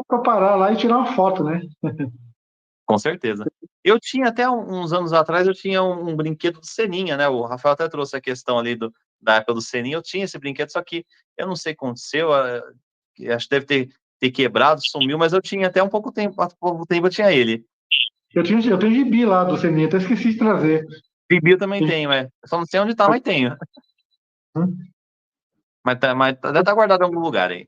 Para parar lá e tirar uma foto, né? Com certeza. Eu tinha até uns anos atrás, eu tinha um brinquedo do Seninha, né? O Rafael até trouxe a questão ali da época do Seninha. Eu tinha esse brinquedo, só que eu não sei o que aconteceu, acho que deve ter quebrado, sumiu, mas eu tinha até há pouco tempo eu tinha ele. Eu tenho gibi lá do Seninha, até esqueci de trazer. Gibi eu também tenho, só não sei onde tá, mas tenho. Mas deve estar guardado em algum lugar aí.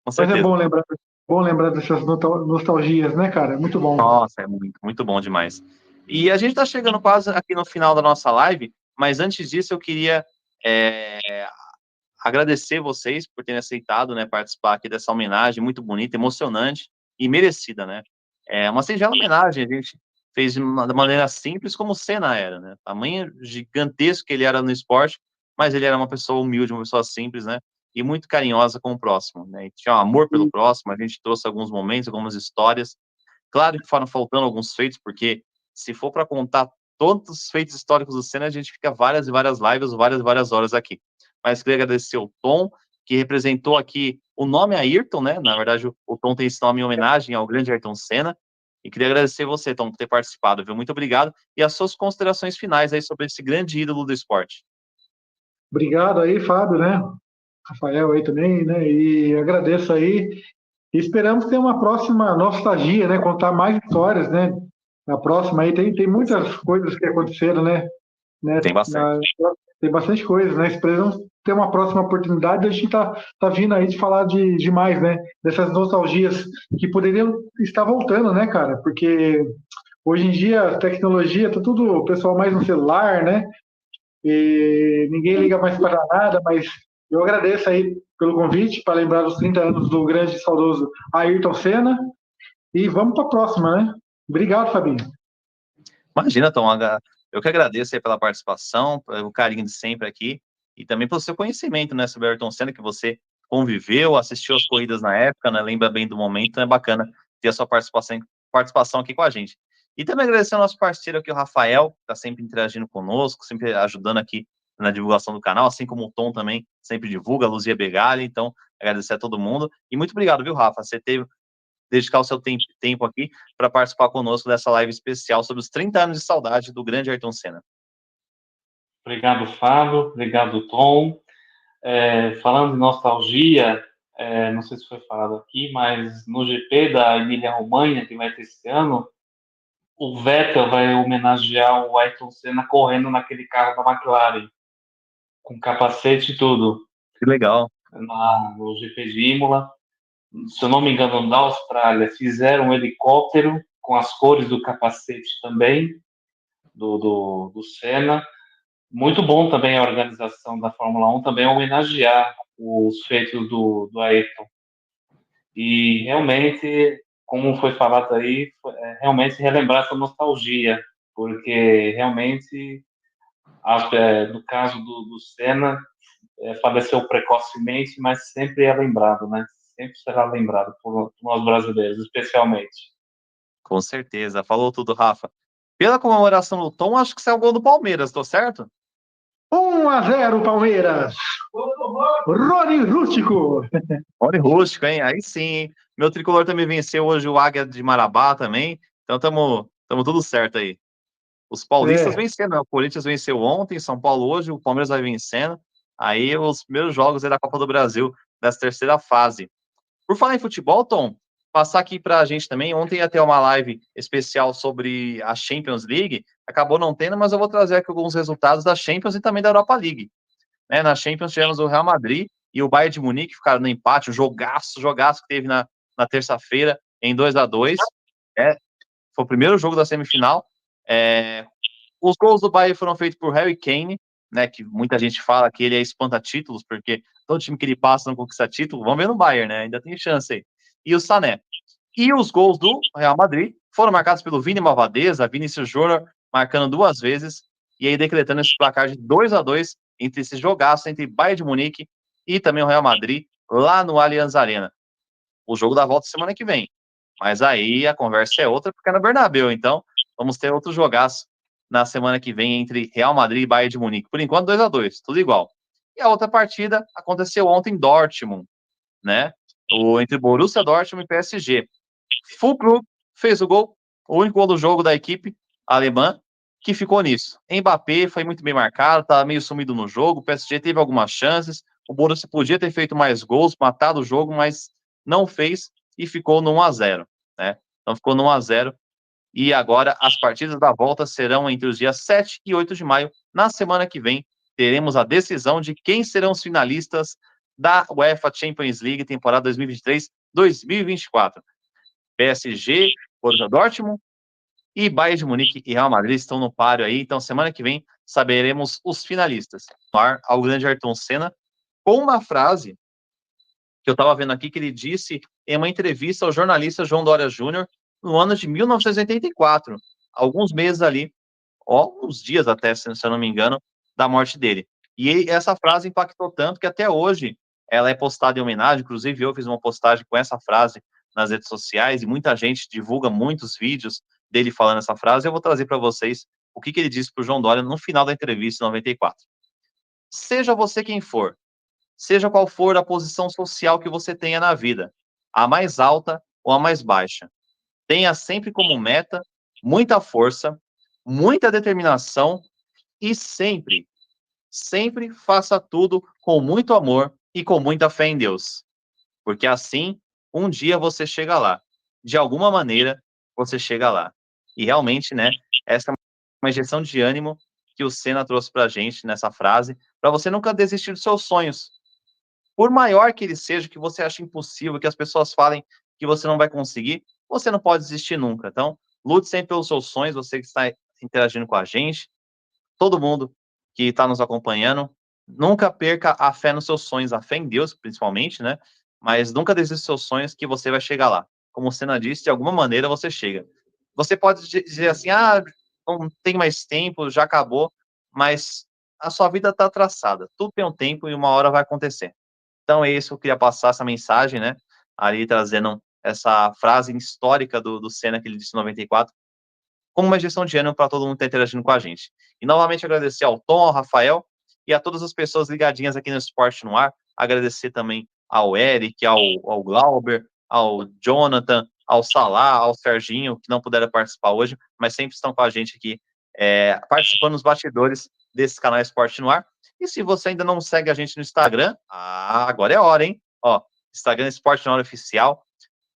Com certeza. Mas é bom lembrar dessas nostalgias, né, cara? É muito bom. Nossa, é muito, muito bom demais. E a gente está chegando quase aqui no final da nossa live, mas antes disso eu queria agradecer vocês por terem aceitado, né, participar aqui dessa homenagem muito bonita, emocionante e merecida, né? É uma singela homenagem, a gente fez de maneira simples como o Senna era, né? Tamanho gigantesco que ele era no esporte, mas ele era uma pessoa humilde, uma pessoa simples, né? E muito carinhosa com o próximo, né? E tinha um amor pelo próximo, a gente trouxe alguns momentos, algumas histórias. Claro que foram faltando alguns feitos, porque se for para contar todos os feitos históricos do Senna, a gente fica várias e várias lives, várias e várias horas aqui. Mas queria agradecer o Tom, que representou aqui o nome Ayrton, né? Na verdade, o Tom tem esse nome em homenagem ao grande Ayrton Senna. E queria agradecer você, Tom, por ter participado, viu? Muito obrigado. E as suas considerações finais aí sobre esse grande ídolo do esporte. Obrigado aí, Fábio, né? Rafael aí também, né? E agradeço aí. E esperamos ter uma próxima nostalgia, né? Contar mais histórias, né? Na próxima aí tem muitas coisas que aconteceram, né? Tem bastante. Tem bastante coisa, né? Esperamos ter uma próxima oportunidade. A gente tá vindo aí de falar de mais, né? Dessas nostalgias que poderiam estar voltando, né, cara? Porque hoje em dia a tecnologia tá tudo o pessoal mais no celular, né? E ninguém liga mais para nada, mas eu agradeço aí pelo convite para lembrar os 30 anos do grande e saudoso Ayrton Senna. E vamos para a próxima, né? Obrigado, Fabinho. Imagina, Tom, eu que agradeço aí pela participação, pelo carinho de sempre aqui, e também pelo seu conhecimento, né, sobre Ayrton Senna, que você conviveu, assistiu as corridas na época, né, lembra bem do momento, é bacana ter a sua participação aqui com a gente. E também agradecer ao nosso parceiro aqui, o Rafael, que está sempre interagindo conosco, sempre ajudando aqui na divulgação do canal, assim como o Tom também sempre divulga, a Luzia Begali, então agradecer a todo mundo, e muito obrigado, viu, Rafa, você dedicar o seu tempo aqui para participar conosco dessa live especial sobre os 30 anos de saudade do grande Ayrton Senna. Obrigado, Fábio. Obrigado, Tom. Falando de nostalgia, não sei se foi falado aqui, mas no GP da Emília-Romanha, que vai ter esse ano, o Vettel vai homenagear o Ayrton Senna correndo naquele carro da McLaren, com capacete e tudo. Que legal. No GP de Imola. Se eu não me engano, na Austrália, fizeram um helicóptero com as cores do capacete também, do Senna. Muito bom também a organização da Fórmula 1, também homenagear os feitos do Ayrton. E realmente, como foi falado aí, realmente relembrar essa nostalgia, porque realmente, no caso do Senna, faleceu precocemente, mas sempre é lembrado, né? Sempre será lembrado por nós brasileiros, especialmente. Com certeza. Falou tudo, Rafa. Pela comemoração do Tom, acho que saiu o gol do Palmeiras, tô certo? 1-0 Palmeiras. Rony Rústico. Rony Rústico, hein? Aí sim, hein? Meu tricolor também venceu hoje o Águia de Marabá também. Então tamo tudo certo aí. Os paulistas vencendo, né? O Corinthians venceu ontem, São Paulo hoje, o Palmeiras vai vencendo. Aí os primeiros jogos aí da Copa do Brasil, dessa terceira fase. Por falar em futebol, Tom, passar aqui pra gente também, ontem ia ter uma live especial sobre a Champions League, acabou não tendo, mas eu vou trazer aqui alguns resultados da Champions e também da Europa League. Né, na Champions tivemos o Real Madrid e o Bayern de Munique ficaram no empate, um jogaço que teve na terça-feira em 2-2. Foi o primeiro jogo da semifinal. Os gols do Bayern foram feitos por Harry Kane, né, que muita gente fala que ele é espanta-títulos, porque todo time que ele passa não conquista título. Vamos ver no Bayern, né? Ainda tem chance aí. E o Sané. E os gols do Real Madrid foram marcados pelo Vini Malvadeza, Vinícius Júnior marcando 2 vezes, e aí decretando esse placar de 2-2 entre esse jogaço entre Bayern de Munique e também o Real Madrid, lá no Allianz Arena. O jogo da volta semana que vem. Mas aí a conversa é outra, porque é no Bernabéu, então vamos ter outro jogaço na semana que vem entre Real Madrid e Bayern de Munique. Por enquanto, 2-2, tudo igual. E a outra partida aconteceu ontem em Dortmund, né? Entre Borussia Dortmund e PSG. Füllkrug fez o gol, o único gol do jogo da equipe alemã, que ficou nisso. Mbappé foi muito bem marcado, estava meio sumido no jogo, o PSG teve algumas chances, o Borussia podia ter feito mais gols, matado o jogo, mas não fez e ficou no 1-0, né? Então ficou no 1-0. E agora as partidas da volta serão entre os dias 7 e 8 de maio. Na semana que vem, teremos a decisão de quem serão os finalistas da UEFA Champions League temporada 2023-2024. PSG, Borussia Dortmund e Bayern de Munique e Real Madrid estão no páreo aí. Então, semana que vem, saberemos os finalistas. Ao grande Ayrton Senna, com uma frase que eu estava vendo aqui, que ele disse em uma entrevista ao jornalista João Dória Júnior, no ano de 1984, alguns meses ali, uns dias até, se eu não me engano, da morte dele. E essa frase impactou tanto que até hoje ela é postada em homenagem, inclusive eu fiz uma postagem com essa frase nas redes sociais e muita gente divulga muitos vídeos dele falando essa frase. Eu vou trazer para vocês o que ele disse para o João Dória no final da entrevista em 94. Seja você quem for, seja qual for a posição social que você tenha na vida, a mais alta ou a mais baixa, Tenha sempre como meta muita força, muita determinação e sempre faça tudo com muito amor e com muita fé em Deus. Porque assim, um dia você chega lá. De alguma maneira, você chega lá. E realmente, né, essa é uma injeção de ânimo que o Senna trouxe pra gente nessa frase, para você nunca desistir dos seus sonhos. Por maior que ele seja, que você acha impossível, que as pessoas falem que você não vai conseguir, você não pode desistir nunca. Então, lute sempre pelos seus sonhos, você que está interagindo com a gente, todo mundo que está nos acompanhando, nunca perca a fé nos seus sonhos, a fé em Deus, principalmente, né? Mas nunca desista dos seus sonhos que você vai chegar lá. Como o Senna disse, de alguma maneira você chega. Você pode dizer assim, não tem mais tempo, já acabou, mas a sua vida está traçada. Tudo tem um tempo e uma hora vai acontecer. Então é isso, eu queria passar essa mensagem, né? Ali trazendo essa frase histórica do Senna que ele disse em 94, como uma injeção de ânimo para todo mundo que está interagindo com a gente. E novamente agradecer ao Tom, ao Rafael e a todas as pessoas ligadinhas aqui no Esporte no Ar. Agradecer também ao Eric, ao Glauber, ao Jonathan, ao Salah, ao Serginho, que não puderam participar hoje, mas sempre estão com a gente aqui, participando dos bastidores desse canal Esporte no Ar. E se você ainda não segue a gente no Instagram, agora é hora, hein? Ó, Instagram Esporte no Ar Oficial.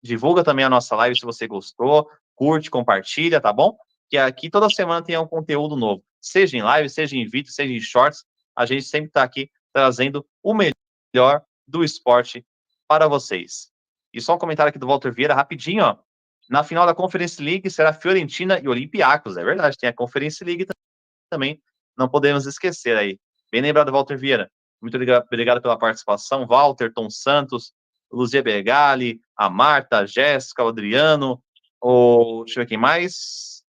Divulga também a nossa live se você gostou, curte, compartilha, tá bom? Que aqui toda semana tem um conteúdo novo, seja em live, seja em vídeo, seja em shorts, a gente sempre está aqui trazendo o melhor do esporte para vocês. E só um comentário aqui do Walter Vieira, rapidinho, ó. Na final da Conference League será Fiorentina e Olympiacos, é verdade, tem a Conference League também, não podemos esquecer aí. Bem lembrado, Walter Vieira. Muito obrigado pela participação, Walter, Tom Santos, Luzia Bergali, a Marta, a Jéssica, o Adriano, deixa eu ver quem mais,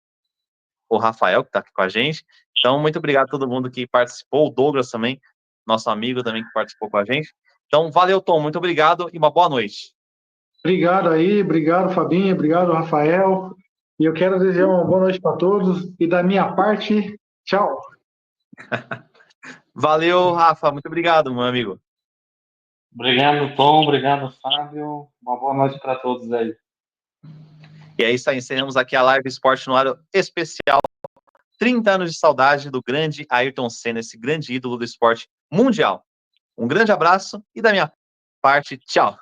o Rafael, que está aqui com a gente. Então, muito obrigado a todo mundo que participou, o Douglas também, nosso amigo também que participou com a gente. Então, valeu, Tom, muito obrigado e uma boa noite. Obrigado aí, obrigado, Fabinho, obrigado, Rafael. E eu quero desejar uma boa noite para todos. E da minha parte, tchau. Valeu, Rafa, muito obrigado, meu amigo. Obrigado, Tom, obrigado, Fábio. Uma boa noite para todos aí. E é isso aí, encerramos aqui a live Esporte no Ar especial 30 anos de saudade do grande Ayrton Senna, esse grande ídolo do esporte mundial. Um grande abraço e da minha parte, tchau.